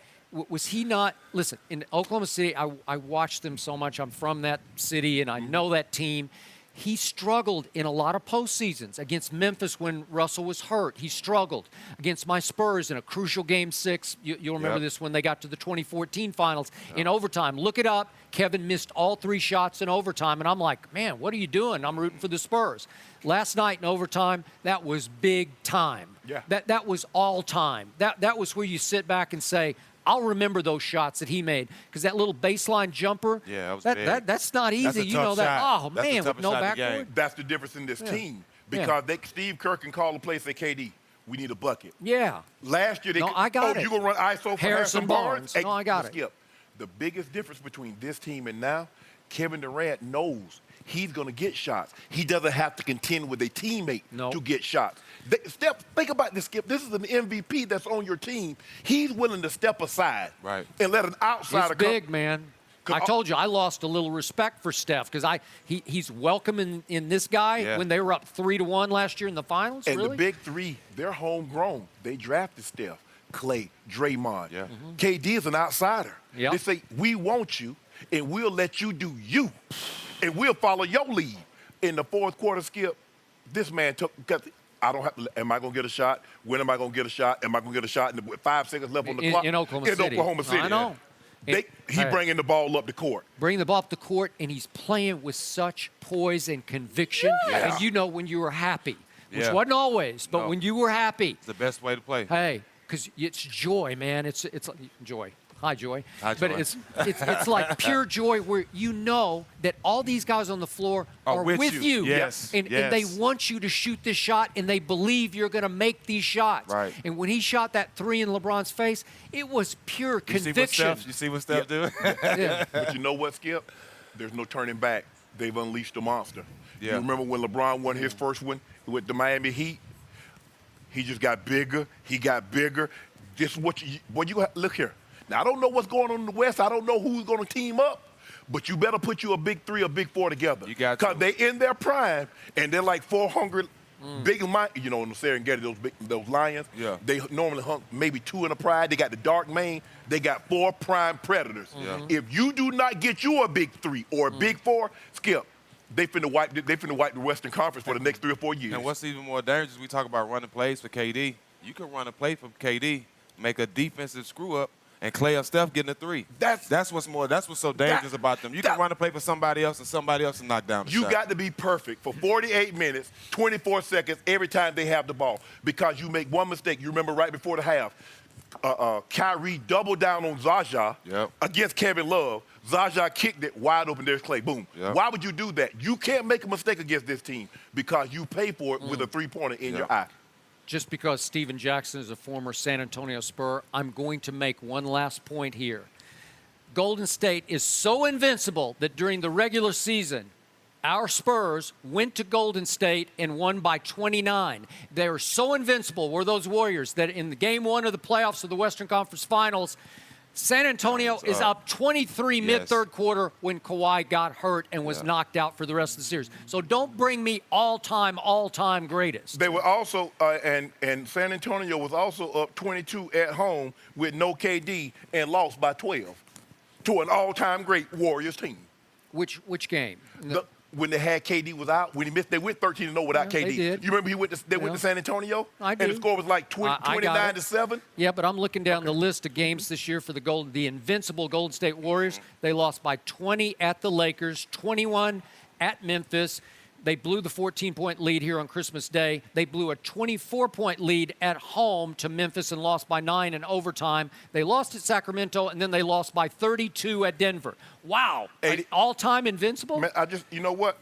was he not – listen, in Oklahoma City, I watched them so much. I'm from that city, and I know that team. He struggled in a lot of postseasons. Against Memphis when Russell was hurt, he struggled. Against my Spurs in a crucial Game 6, you'll remember this when they got to the 2014 finals in overtime. Look it up. Kevin missed all 3 shots in overtime, and I'm like, man, what are you doing? I'm rooting for the Spurs. Last night in overtime, that was big time. Yeah. That was all time. That was where you sit back and say, I'll remember those shots that he made because that little baseline jumper, Yeah, that was big. that's not easy. That's a You tough know that. shot. Oh, That's the man, with toughest no shot in the backboard. game. That's the difference in this team because Steve Kerr can call the play and say, KD, we need a bucket. Yeah. Last year, they No, I got it. you going to run ISO for Harrison Barnes. Hey, No, I got it. Skip, the biggest difference between this team and now, Kevin Durant knows he's going to get shots. He doesn't have to contend with a teammate to get shots. Steph, think about this, Skip. This is an MVP that's on your team. He's willing to step aside and let an outsider It's big, man. I told you, I lost a little respect for Steph because he's welcome in this guy when they were up 3-1 last year in the finals. And really? the big three, they're homegrown. They drafted Steph, Clay, Draymond. KD is an outsider. They say, we want you, and we'll let you do you, and we'll follow your lead. In the fourth quarter, Skip, this man took – I don't have to, am I going to get a shot? When am I going to get a shot? Am I going to get a shot with 5 seconds left on the clock? In Oklahoma City. I know. He bringing the ball up the court. Bringing the ball up the court, and he's playing with such poise and conviction. And you know when you were happy, which wasn't always, but when you were happy. It's the best way to play. Hey, because it's joy, man. It's like joy. Hi, Joy. Hi, but Joy. it's like pure joy where you know that all these guys on the floor are with you. Yes. And they want you to shoot this shot, and they believe you're going to make these shots. Right. And when he shot that three in LeBron's face, it was pure conviction. You see what Steph doing? But you know what, Skip? There's no turning back. They've unleashed the monster. You remember when LeBron won his first one with the Miami Heat? He just got bigger. He got bigger. This is what you look here. Now, I don't know what's going on in the West. I don't know who's going to team up. But you better put you a big three or big four together. You got to. Because they're in their prime, and they're like 400 big, in the Serengeti, those lions. Yeah. They normally hunt maybe 2 in a pride. They got the dark mane. They got 4 prime predators. If you do not get you a big 3 or a big 4, Skip, they finna wipe the Western Conference for the next 3 or 4 years. And what's even more dangerous, we talk about running plays for KD. You can run a play for KD, make a defensive screw up, and Clay or Steph getting a 3. That's what's so dangerous about them. You can run a play for somebody else, and somebody else will knock down the shot. You got to be perfect for 48 minutes, 24 seconds every time they have the ball, because you make one mistake. You remember right before the half, Kyrie doubled down on Zaza against Kevin Love. Zaza kicked it wide open. There's Clay. Boom. Why would you do that? You can't make a mistake against this team because you pay for it with a three-pointer in your eye. Just because Steven Jackson is a former San Antonio Spur, I'm going to make one last point here. Golden State is so invincible that during the regular season, our Spurs went to Golden State and won by 29. They were so invincible, were those Warriors, that in the game 1 of the playoffs of the Western Conference Finals, San Antonio is up 23 mid-third quarter when Kawhi got hurt and was knocked out for the rest of the series. So don't bring me all-time greatest. They were also, and San Antonio was also up 22 at home with no KD and lost by 12 to an all-time great Warriors team. Which game? When they had KD was out, when he missed, they went 13-0 without KD. They did. You remember he went to San Antonio? I do. And the score was like 29-7? Yeah, but I'm looking down the list of games this year for the invincible Golden State Warriors. They lost by 20 at the Lakers, 21 at Memphis. They blew the 14-point lead here on Christmas Day. They blew a 24-point lead at home to Memphis and lost by 9 in overtime. They lost at Sacramento, and then they lost by 32 at Denver. Wow. All-time invincible? Man, you know what?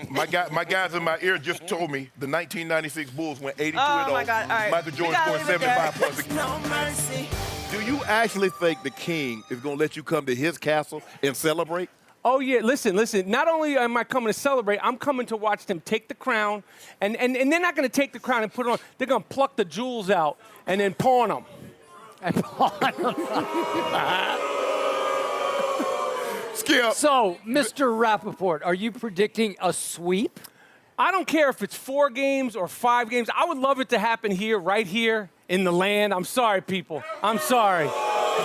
my guys in my ear just told me the 1996 Bulls went 82-0. Oh, my God. All right. Michael Jordan scored 75 points. No mercy. Do you actually think the king is going to let you come to his castle and celebrate? Oh, yeah, listen. Not only am I coming to celebrate, I'm coming to watch them take the crown. And they're not going to take the crown and put it on. They're going to pluck the jewels out and then pawn them. Skip. So, Mr. Rapaport, are you predicting a sweep? I don't care if it's 4 games or 5 games. I would love it to happen here, right here in the land. I'm sorry, people. I'm sorry.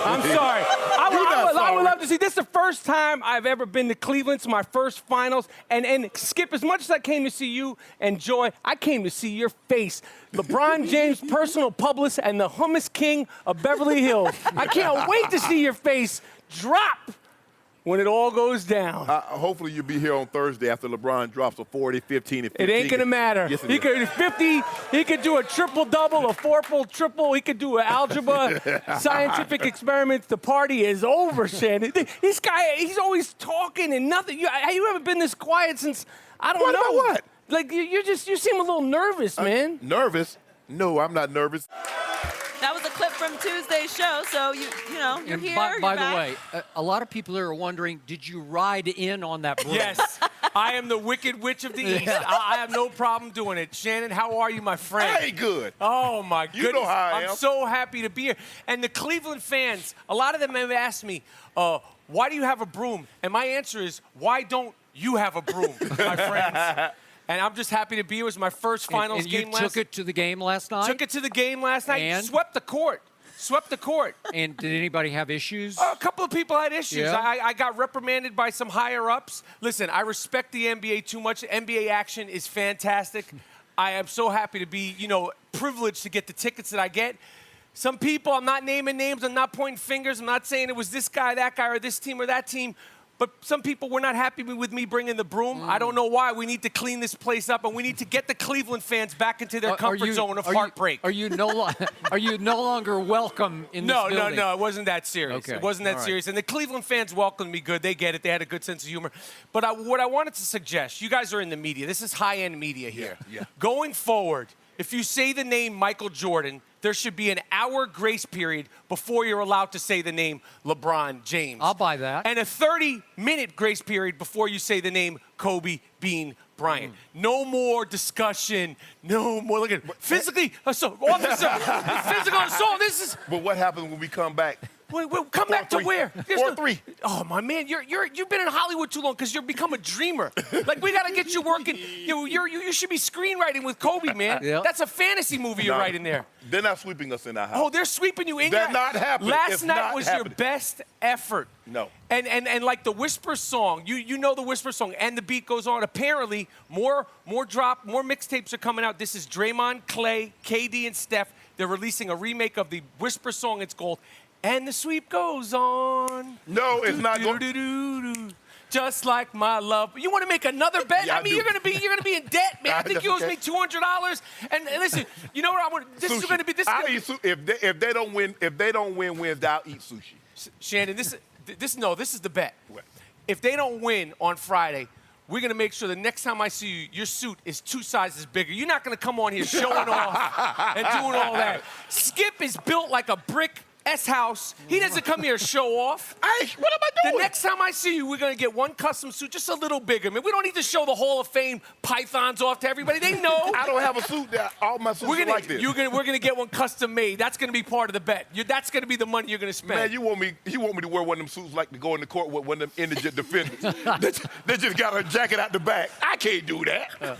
I would love to see. This is the first time I've ever been to Cleveland. It's my first finals. And Skip, as much as I came to see you and Joy, I came to see your face. LeBron James' personal publicist and the hummus king of Beverly Hills. I can't wait to see your face drop when it all goes down. Hopefully you'll be here on Thursday after LeBron drops a 40, 15, and 15. It ain't going to matter. Yes, He could 50. He could do a triple-double, a four-triple. He could do an algebra, scientific experiments. The party is over, Shannon. This guy, he's always talking and nothing. You haven't been this quiet since, I don't know. What about what? Like, you seem a little nervous, man. Nervous? No, I'm not nervous. That was a clip from Tuesday's show, so you're And here. by you're the back. way, a lot of people are wondering, did you ride in on that broom? Yes, I am the Wicked Witch of the East. I have no problem doing it. Shannon, how are you, my friend? Hey, good. Oh, my goodness. You know how I am. I'm so happy to be here. And the Cleveland fans, a lot of them have asked me, why do you have a broom? And my answer is, why don't you have a broom, my friends? And I'm just happy to be here. It was my first finals game last night. You took it to the game last night? Took it to the game last night. And? Swept the court. Swept the court. And did anybody have issues? A couple of people had issues. Yeah. I got reprimanded by some higher-ups. Listen, I respect the NBA too much. NBA action is fantastic. I am so happy to be, privileged to get the tickets that I get. Some people, I'm not naming names, I'm not pointing fingers, I'm not saying it was this guy, that guy, or this team or that team. But some people were not happy with me bringing the broom. I don't know why. We need to clean this place up, and we need to get the Cleveland fans back into their comfort zone of heartbreak. Are you no longer welcome in this building? No. It wasn't that serious. Okay. It wasn't that serious. And the Cleveland fans welcomed me good. They get it. They had a good sense of humor. But what I wanted to suggest, you guys are in the media. This is high-end media here. Yeah. Going forward, if you say the name Michael Jordan, there should be an hour grace period before you're allowed to say the name LeBron James. I'll buy that. And a 30-minute grace period before you say the name Kobe Bean Bryant. No more discussion. No more. Look at physically assault. Officer, physical assault. This is. But what happens when we come back? Wait, come back to where? 4-3. Oh my man, you've been in Hollywood too long because you've become a dreamer. Like we gotta get you working. You should be screenwriting with Kobe, man. Yep. That's a fantasy movie you're writing there. They're not sweeping us in our house. Oh, they're sweeping you in. They're not happening. Last It's night not was happening. your best effort. No. And like the Whisper song, you know the Whisper song, and the beat goes on. Apparently, more mixtapes are coming out. This is Draymond, Clay, KD, and Steph. They're releasing a remake of the Whisper song. It's called "And the Sweep Goes On." No, it's not going. Just like my love. You want to make another bet? Yeah, I mean, I you're gonna be in debt, man. I think That's you owe okay. me $200. And listen, you know what I want? This is Sushi. gonna be this. I'll eat if they don't win Wednesday, I'll eat sushi. Shannon, this is the bet. What? If they don't win on Friday, we're going to make sure the next time I see you, your suit is 2 sizes bigger. You're not going to come on here showing off and doing all that. Skip is built like a brick S-house. He doesn't come here to show off. What am I doing? The next time I see you, we're going to get one custom suit, just a little bigger. Man, we don't need to show the Hall of Fame pythons off to everybody. They know. I don't have a suit that all my suits are like this. We're gonna get one custom made. That's gonna be part of the bet. That's gonna be the money you're gonna spend. Man, you want me to wear one of them suits like to go in the court with one of them indigent defenders. they just got a jacket out the back. I can't do that.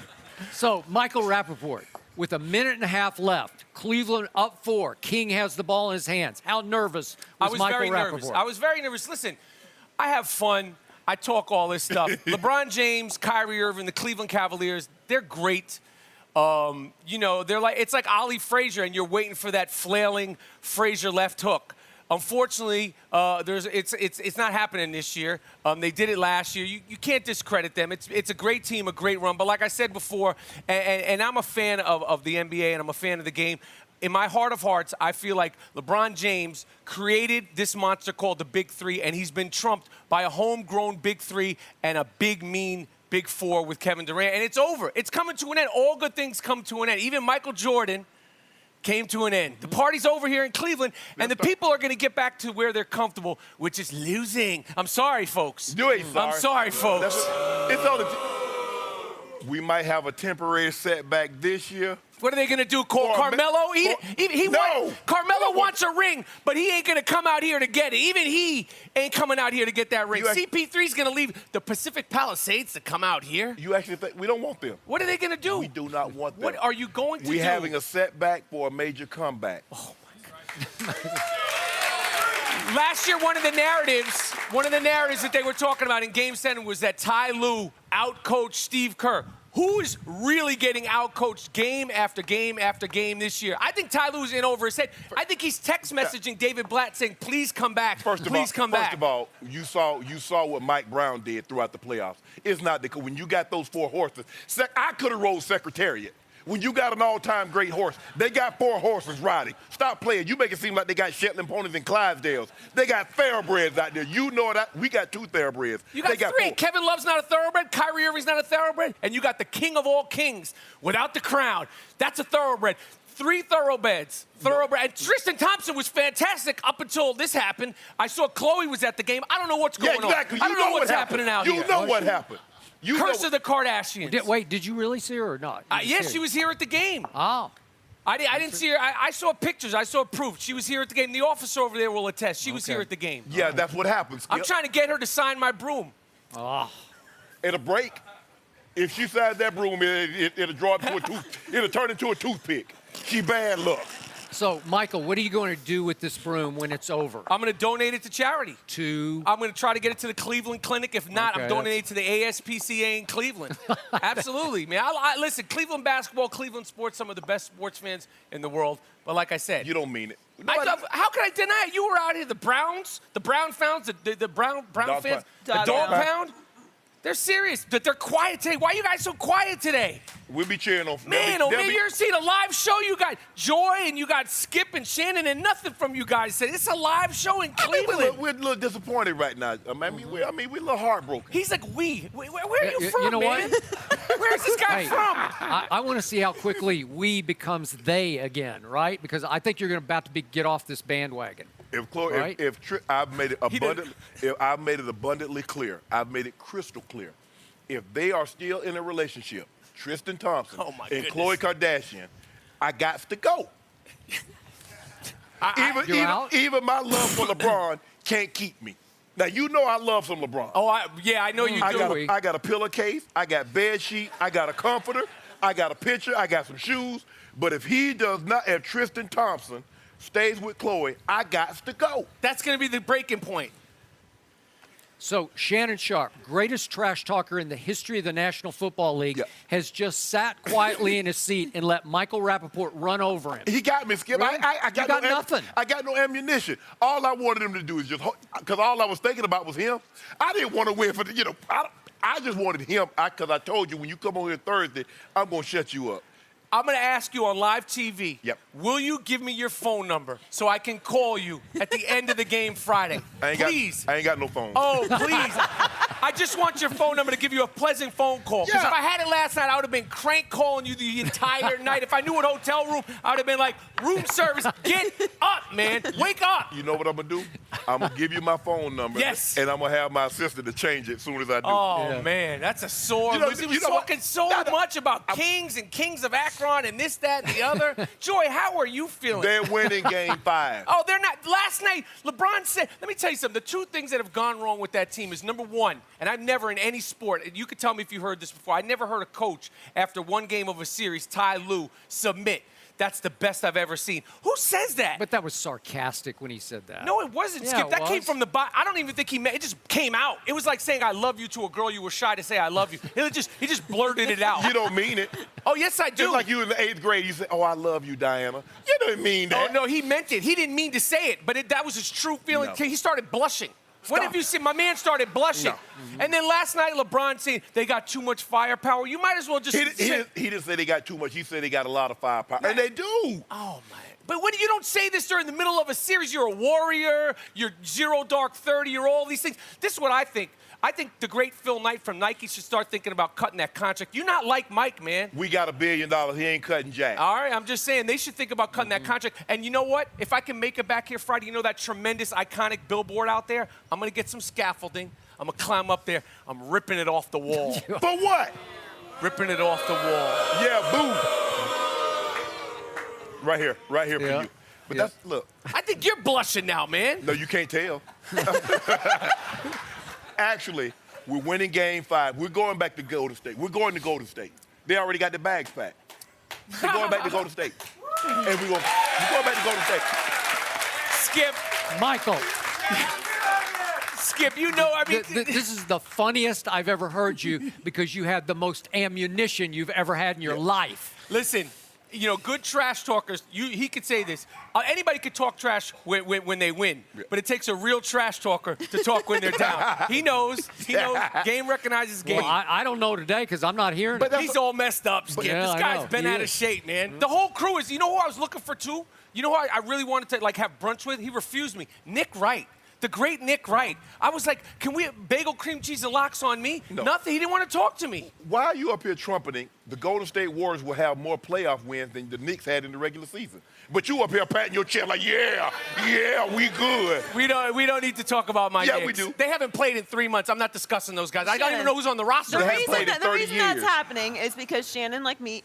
So, Michael Rapaport, with a minute and a half left, Cleveland up 4. King has the ball in his hands. How nervous was Michael very Rapaport? nervous. I was very nervous. Listen, I have fun. I talk all this stuff. LeBron James, Kyrie Irving, the Cleveland Cavaliers, they're great. They're like, it's like Ollie Frazier, and you're waiting for that flailing Frazier left hook. Unfortunately, it's not happening this year. They did it last year. You can't discredit them. It's a great team, a great run. But like I said before, and I'm a fan of the NBA, and I'm a fan of the game. In my heart of hearts, I feel like LeBron James created this monster called the Big Three, and he's been trumped by a homegrown Big Three and a big, mean Big Four with Kevin Durant. And it's over. It's coming to an end. All good things come to an end. Even Michael Jordan came to an end. The party's over here in Cleveland, and the people are going to get back to where they're comfortable, which is losing. I'm sorry, folks. You ain't sorry. I'm sorry, folks. It's on we might have a temporary setback this year. What are they going to do? Call Carmelo? Carmelo wants a ring, but he ain't going to come out here to get it. Even he ain't coming out here to get that ring. CP3's going to leave the Pacific Palisades to come out here. You actually think we don't want them? What are they going to do? We do not want them. What are you going to do? We're having a setback for a major comeback. Oh, my God. Last year, one of the narratives that they were talking about in Game 7 was that Ty Lue outcoached Steve Kerr. Who's really getting outcoached game after game after game this year? I think Ty Lue's in over his head. I think he's text messaging David Blatt saying, please come back. First of all, you saw what Mike Brown did throughout the playoffs. It's not that when you got those 4 horses. I could have rode Secretariat. When you got an all-time great horse, they got 4 horses riding. Stop playing. You make it seem like they got Shetland ponies and Clydesdales. They got thoroughbreds out there. You know that. We got 2 thoroughbreds. You got 3. 4. Kevin Love's not a thoroughbred. Kyrie Irving's not a thoroughbred. And you got the king of all kings without the crown. That's a thoroughbred. 3 thoroughbreds. And Tristan Thompson was fantastic up until this happened. I saw Chloe was at the game. I don't know what's going on. I don't know what's happening out here. You know what happened. Curse of the Kardashians. Wait, did you really see her or not? Yes, she was here at the game. Oh. I didn't see her. I saw pictures. I saw proof. She was here at the game. The officer over there will attest. She was here at the game. Yeah, that's what happens. I'm trying to get her to sign my broom. Oh. It'll break. If she signs that broom, it'll draw into a tooth. It'll turn into a toothpick. She bad luck. So, Michael, what are you going to do with this broom when it's over? I'm going to donate it to charity. I'm going to try to get it to the Cleveland Clinic. If not, I'm donating it to the ASPCA in Cleveland. Absolutely, man. Listen, Cleveland basketball, Cleveland sports, some of the best sports fans in the world. But like I said. You don't mean it. How can I deny it? You were out here, the Browns, the Brown fans, the Brown fans, the Dog Pound. They're serious. They're quiet today. Why are you guys so quiet today? We'll be cheering on. Man, you're seeing a live show. You got Joy and you got Skip and Shannon and nothing from you guys today. It's a live show in Cleveland. We're a little disappointed right now. We're a little heartbroken. He's like, where are you from, you know man? Where's this guy from? I want to see how quickly we becomes they again, right? Because I think you're about to get off this bandwagon. If Chloe, right? I've made it abundantly clear. I've made it crystal clear. If they are still in a relationship, Tristan Thompson and Khloe Kardashian, I got to go. Even my love for LeBron can't keep me. Now, you know I love some LeBron. I know you do. I got a pillowcase. I got bed sheet. I got a comforter. I got a pitcher. I got some shoes. But if Tristan Thompson stays with Chloe, I got to go. That's going to be the breaking point. So Shannon Sharpe, greatest trash talker in the history of the National Football League, has just sat quietly in his seat and let Michael Rapaport run over him. He got me, Skip. Right? I got nothing. I got no ammunition. All I wanted him to do is because all I was thinking about was him. I didn't want to win for I just wanted him, because I told you when you come on here Thursday, I'm going to shut you up. I'm going to ask you on live TV, will you give me your phone number so I can call you at the end of the game Friday? Please. I ain't got no phone. Oh, please. I just want your phone number to give you a pleasant phone call. Because if I had it last night, I would have been crank calling you the entire night. If I knew what hotel room, I would have been like, room service, get up, man. Wake up. You know what I'm going to do? I'm going to give you my phone number. Yes. And I'm going to have my assistant to change it as soon as I do. Oh, man, that's a sore. He was talking so much about kings and kings of Akron and this, that, and the other. Joy, how are you feeling? They're winning game 5. Oh, they're not. Last night, LeBron said, let me tell you something. The 2 things that have gone wrong with that team is, number 1, and I've never in any sport, and you can tell me if you heard this before, I never heard a coach after 1 game of a series, Ty Lue, submit. That's the best I've ever seen. Who says that? But that was sarcastic when he said that. No, it wasn't, Skip. That came from the bottom. I don't even think he meant it. Just came out. It was like saying I love you to a girl you were shy to say I love you. He just blurted it out. You don't mean it. Oh, yes, I do. Just like you in the 8th grade, you say, oh, I love you, Diana. You don't mean that. Oh, no, he meant it. He didn't mean to say it, but that was his true feeling. No. He started blushing. What have you seen? My man started blushing. No. And then last night, LeBron saying they got too much firepower. You might as well just He didn't say they got too much. He said they got a lot of firepower. And they do. Oh, my. But you don't say this during the middle of a series. You're a warrior. You're 0 dark 30. You're all these things. This is what I think. I think the great Phil Knight from Nike should start thinking about cutting that contract. You're not like Mike, man. We got $1 billion. He ain't cutting jack. All right, I'm just saying they should think about cutting that contract. And you know what? If I can make it back here Friday, you know that tremendous, iconic billboard out there? I'm going to get some scaffolding. I'm going to climb up there. I'm ripping it off the wall. For what? Ripping it off the wall. Yeah, boom. Right here for you. But that's, look. I think you're blushing now, man. No, you can't tell. Actually, we're winning game 5. We're going back to Golden State. We're going to Golden State. They already got the bags packed. We're going back to Golden State. And we're going back to Golden State. Skip. Michael. Skip, you know, I mean, This is the funniest I've ever heard you because you had the most ammunition you've ever had in your life. listen, you know, good trash talkers, he could say this. Anybody could talk trash when they win, but it takes a real trash talker to talk when they're down. He knows. Game recognizes game. Well, I don't know today because I'm not hearing it. He's all messed up, Skip. Yeah, This I guy's know. been He out of is. shape, man. The whole crew is, you know who I was looking for, too? You know who I really wanted to, like, have brunch with? He refused me. Nick Wright. The great Nick Wright. I was like, can we bagel, cream cheese, and lox on me? No. Nothing. He didn't want to talk to me. Why are you up here trumpeting the Golden State Warriors will have more playoff wins than the Knicks had in the regular season? But you up here patting your chest like, yeah, we good. We don't need to talk about my Yeah, Knicks. we do. They haven't played in 3 months. I'm not discussing those guys. I don't even know who's on the roster. The haven't reason, played in that, the 30 reason that's years. happening is because Shannon, like me,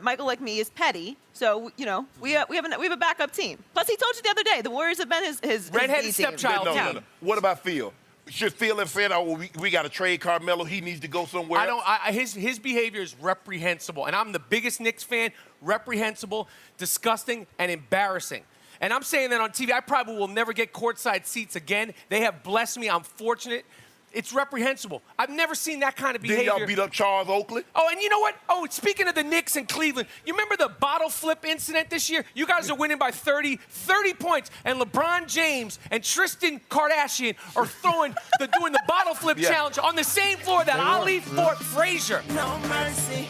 Michael, like me, is petty. So, you know, we have a backup team. Plus, he told you the other day, the Warriors have been his Redheaded B team. stepchild. No. What about Phil? Should Phil have said, oh, we got to trade Carmelo, he needs to go somewhere? His behavior is reprehensible, and I'm the biggest Knicks fan. Reprehensible, disgusting, and embarrassing. And I'm saying that on TV. I probably will never get courtside seats again. They have blessed me. I'm fortunate. It's reprehensible. I've never seen that kind of Did behavior. y'all beat up Charles Oakley? Oh, and you know what? Oh, speaking of the Knicks and Cleveland, you remember the bottle flip incident this year? You guys are winning by 30 points, and LeBron James and Tristan Kardashian are doing the bottle flip challenge on the same floor that Ali fought Frazier. No mercy.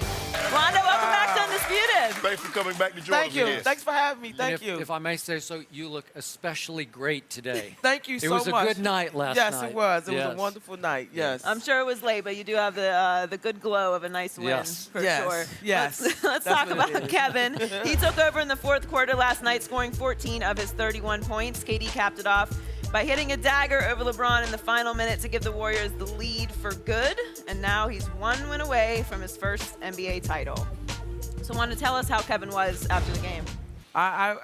Wanda, welcome back to Undisputed. Thanks for coming back to join Thank us you. again. Thanks for having me. And Thank you. If I may say so, you look especially great today. Thank you so much. It was a good night last night. Yes, it was. It was Yes. a wonderful night. Yes. I'm sure it was late, but you do have the good glow of a nice win, Yes. for Yes. sure. Yes. Let's That's talk what it about is. Kevin. He took over in the fourth quarter last night, scoring 14 of his 31 points. KD capped it off by hitting a dagger over LeBron in the final minute to give the Warriors the lead for good. And now he's one win away from his first NBA title. So Wanda, tell us how Kevin was after the game. I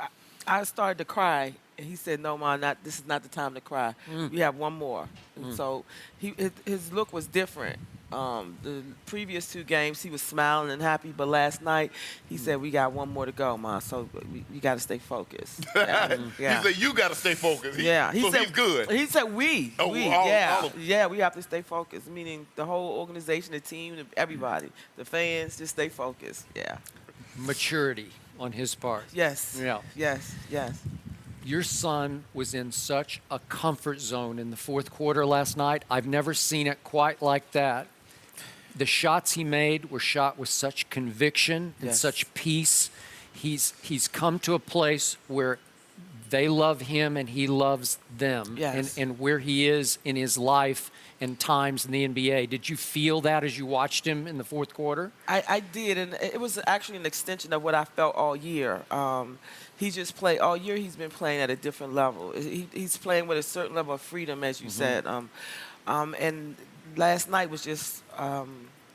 started to cry, and he said, "No, Ma, this is not the time to cry. We have one more." And so his look was different. The previous 2 games, he was smiling and happy, but last night he said, "We got one more to go, Ma. So we got to stay focused." Yeah. He said, you got to stay focused. Yeah, so he's good. He said, "We, Oh, we, all yeah, of them. yeah, we have to stay focused." Meaning the whole organization, the team, everybody, the fans, just stay focused. Yeah. Maturity on his part. Yes. Yeah. Yes. Yes. Your son was in such a comfort zone in the fourth quarter last night. I've never seen it quite like that. The shots he made were shot with such conviction and Yes. such peace. He's come to a place where they love him and he loves them. Yes. And where he is in his life and times in the NBA. Did you feel that as you watched him in the fourth quarter? I did, and it was actually an extension of what I felt all year. He just played all year. He's been playing at a different level. He's playing with a certain level of freedom, as you said. And last night was just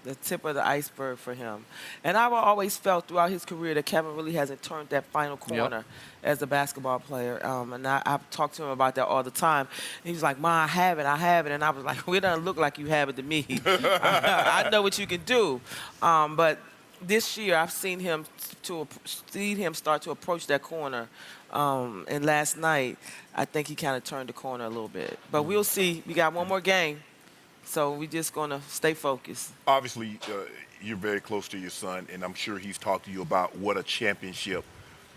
the tip of the iceberg for him. And I've always felt throughout his career that Kevin really hasn't turned that final corner as a basketball player. And I've talked to him about that all the time. And he was like, "Ma, I have it. And I was like, "Well, it doesn't look like you have it to me. I know what you can do." But this year, I've seen him start to approach that corner. And last night, I think he kind of turned the corner a little bit. But we'll see. We got one more game. So we're just going to stay focused. Obviously, you're very close to your son, and I'm sure he's talked to you about what a championship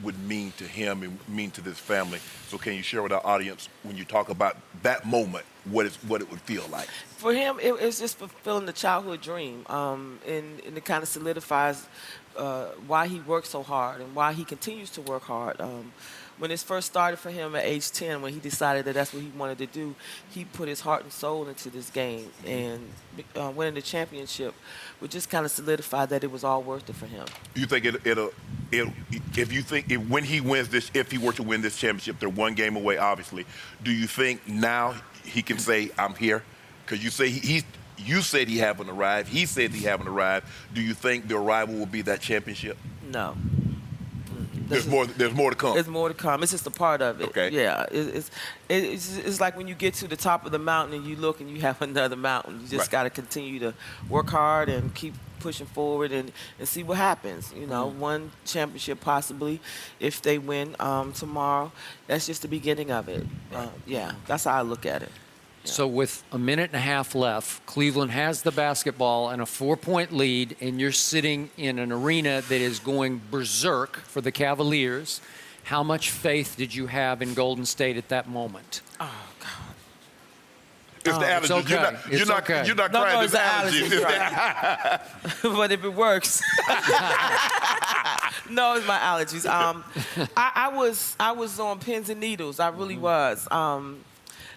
would mean to him and mean to this family. So can you share with our audience, when you talk about that moment, what it would feel like? For him, it's just fulfilling the childhood dream, and it kind of solidifies why he works so hard and why he continues to work hard. When it first started for him at age 10, when he decided that that's what he wanted to do, he put his heart and soul into this game, and winning the championship would just kind of solidify that it was all worth it for him. You think when he wins this, if he were to win this championship, they're one game away, obviously. Do you think now he can say, "I'm here"? Because you say you said he haven't arrived. He said he haven't arrived. Do you think the arrival will be that championship? No. There's more to come. There's more to come. It's just a part of it. Okay. Yeah. It's like when you get to the top of the mountain and you look and you have another mountain. You just got to continue to work hard and keep pushing forward and see what happens. You know, one championship possibly if they win tomorrow. That's just the beginning of it. Yeah, that's how I look at it. So with a minute and a half left, Cleveland has the basketball and a 4-point lead, and you're sitting in an arena that is going berserk for the Cavaliers. How much faith did you have in Golden State at that moment? Oh, God. It's the allergies. Okay. You're not crying. No, It's it's the allergies. allergies. Right. But if it works. No, it's my allergies. I was on pins and needles. I really was.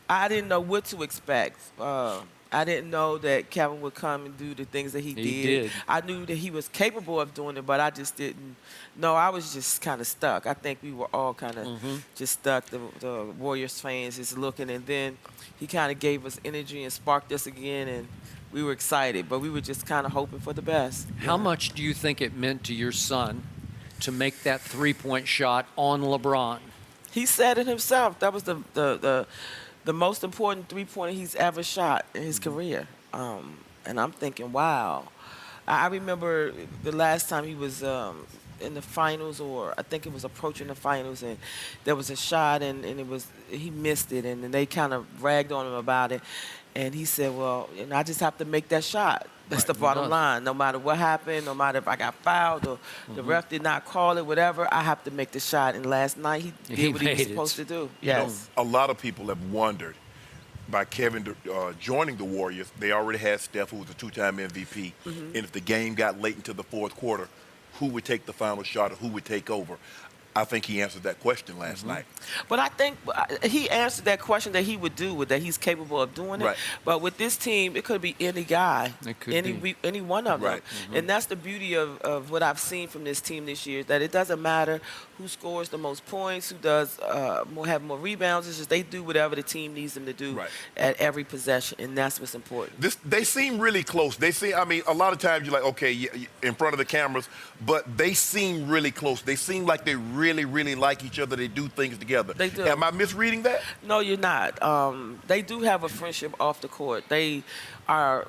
I didn't know what to expect. I didn't know that Kevin would come and do the things that he did. I knew that he was capable of doing it, but I just didn't know. I was just kind of stuck. I think we were all kind of just stuck, the Warriors fans just looking. And then he kind of gave us energy and sparked us again, and we were excited. But we were just kind of hoping for the best. How much do you think it meant to your son to make that 3-point shot on LeBron? He said it himself. That was the most important 3-pointer he's ever shot in his career. And I'm thinking, wow. I remember the last time he was in the finals, or I think it was approaching the finals, and there was a shot, and he missed it, and they kind of ragged on him about it. And he said, well, I just have to make that shot. That's the bottom line. No matter what happened, no matter if I got fouled or the ref did not call it, whatever, I have to make the shot. And last night he did what he was supposed to do. Yes. You know, a lot of people have wondered by Kevin joining the Warriors. They already had Steph, who was a 2-time MVP. And if the game got late into the fourth quarter, who would take the final shot or who would take over? I think he answered that question last night. But I think he answered that question that he would do, that he's capable of doing it. Right. But with this team, it could be any guy, It could any one of them. Right. And that's the beauty of what I've seen from this team this year, that it doesn't matter who scores the most points, who does have more rebounds. It's just they do whatever the team needs them to do at every possession, and that's what's important. They seem really close. I mean, a lot of times you're like, okay, in front of the cameras, but they seem really close. They seem like they really, really like each other. They do things together. They do. Am I misreading that? No, you're not. They do have a friendship off the court. They are.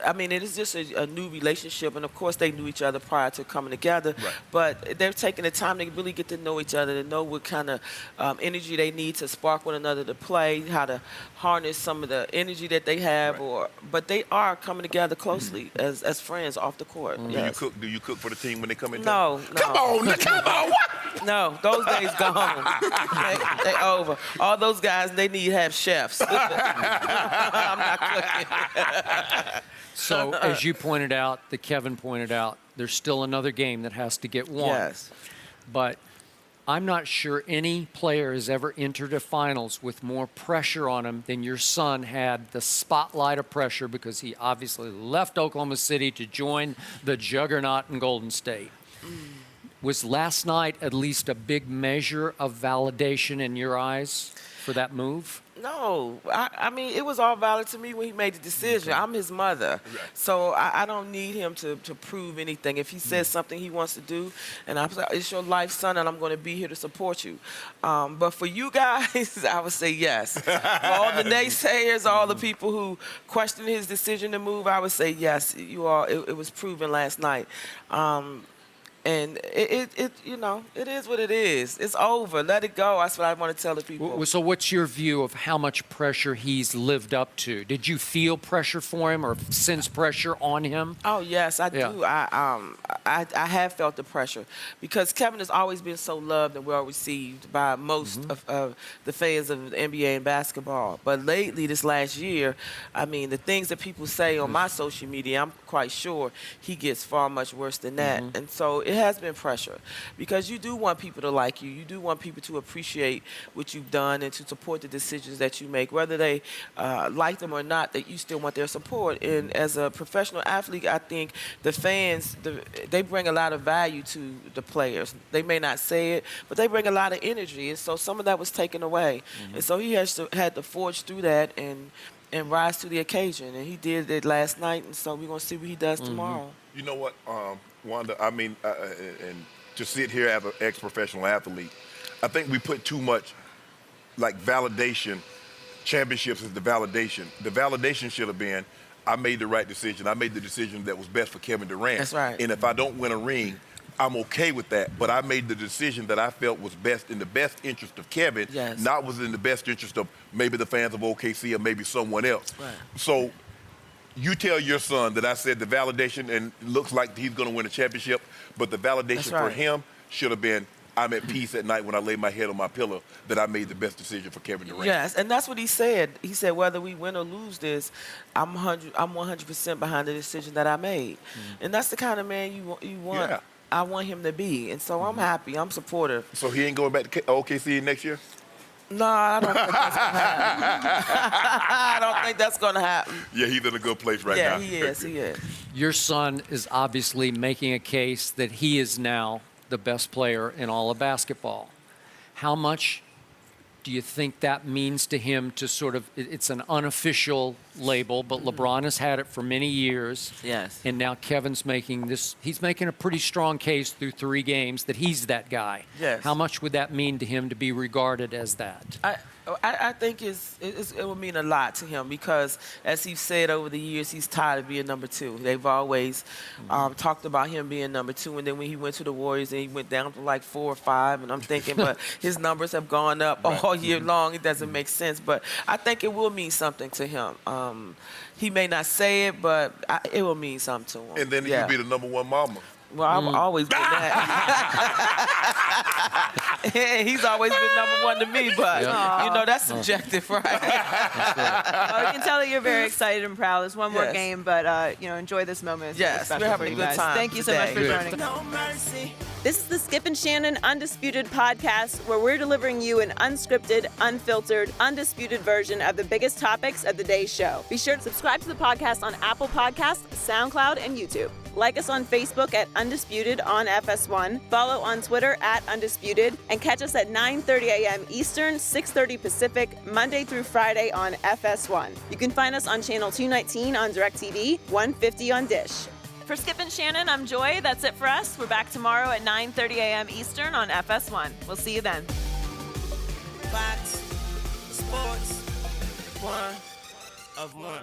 I mean, it is just a new relationship, and of course they knew each other prior to coming together. Right. But they're taking the time to really get to know each other, to know what kind of energy they need to spark one another to play, how to harness some of the energy that they have. But they are coming together closely as friends off the court. Yes. Do you cook for the team when they come in? No. Come on, what? No, those days gone. they over. All those guys, they need to have chefs. I'm not cooking. So, as you pointed out, that Kevin pointed out, there's still another game that has to get won. Yes. But I'm not sure any player has ever entered a finals with more pressure on him than your son had the spotlight of pressure, because he obviously left Oklahoma City to join the juggernaut in Golden State. Was last night at least a big measure of validation in your eyes for that move? No, I mean, it was all valid to me when he made the decision. I'm his mother, so I don't need him to prove anything. If he says something he wants to do, and I'm like, it's your life, son, and I'm going to be here to support you. But for you guys, I would say yes. For all the naysayers, all the people who questioned his decision to move, I would say yes. You all, it was proven last night. And it is what it is. It's over. Let it go. That's what I want to tell the people. So what's your view of how much pressure he's lived up to? Did you feel pressure for him or sense pressure on him? Oh, yes, I do. I have felt the pressure because Kevin has always been so loved and well received by most of the fans of the NBA and basketball. But lately, this last year, I mean, the things that people say on my social media, I'm quite sure he gets far much worse than that. And so it has been pressure because you do want people to like you. You do want people to appreciate what you've done and to support the decisions that you make, whether they like them or not, that you still want their support. And as a professional athlete, I think the fans, they bring a lot of value to the players. They may not say it, but they bring a lot of energy. And so some of that was taken away. And so he had to forge through that and rise to the occasion. And he did it last night, and so we're going to see what he does tomorrow. You know what, Wanda, I mean, and to sit here as an ex-professional athlete, I think we put too much, like, validation. Championships is the validation. The validation should have been, I made the right decision. I made the decision that was best for Kevin Durant. That's right. And if I don't win a ring, I'm okay with that. But I made the decision that I felt was best in the best interest of Kevin, Yes. not was in the best interest of maybe the fans of OKC or maybe someone else. Right. So you tell your son that I said the validation, and it looks like he's going to win a championship, but the validation That's for right. him should have been, I'm at peace at night when I lay my head on my pillow, that I made the best decision for Kevin Durant. Yes, and that's what he said. He said, whether we win or lose this, I'm 100% behind the decision that I made. And that's the kind of man you want. Yeah. I want him to be. And so I'm happy. I'm supportive. So he ain't going back to OKC next year? No, I don't think that's going to happen. I don't think that's going to happen. Yeah, he's in a good place right now. Yeah, he is. He is. Your son is obviously making a case that he is now the best player in all of basketball. How much do you think that means to him to sort of, it's an unofficial label, but LeBron has had it for many years. Yes. And now Kevin's making this, he's making a pretty strong case through 3 games that he's that guy. Yes. How much would that mean to him to be regarded as that? I think it would mean a lot to him because, as he's said over the years, he's tired of being number 2. They've always talked about him being number 2, and then when he went to the Warriors, and he went down to like 4 or 5, and I'm thinking, but his numbers have gone up all year long. It doesn't make sense, but I think it will mean something to him. He may not say it, but it will mean something to him. And then he'll be the number 1 mama. Well, I've always been that. He's always been number 1 to me, but you know that's subjective, right? Well, we can tell that you're very excited and proud. There's one more Yes. game, but enjoy this moment. It's Yes, special we're for having a you good guys. time Thank you so much for today. joining. No mercy. This is the Skip and Shannon Undisputed podcast, where we're delivering you an unscripted, unfiltered, undisputed version of the biggest topics of the day's show. Be sure to subscribe to the podcast on Apple Podcasts, SoundCloud, and YouTube. Like us on Facebook at Undisputed on FS1, follow on Twitter at Undisputed, and catch us at 9:30 a.m. Eastern, 6:30 Pacific, Monday through Friday on FS1. You can find us on channel 219 on DirecTV, 150 on Dish. For Skip and Shannon, I'm Joy. That's it for us. We're back tomorrow at 9:30 a.m. Eastern on FS1. We'll see you then. Fox Sports, one of one.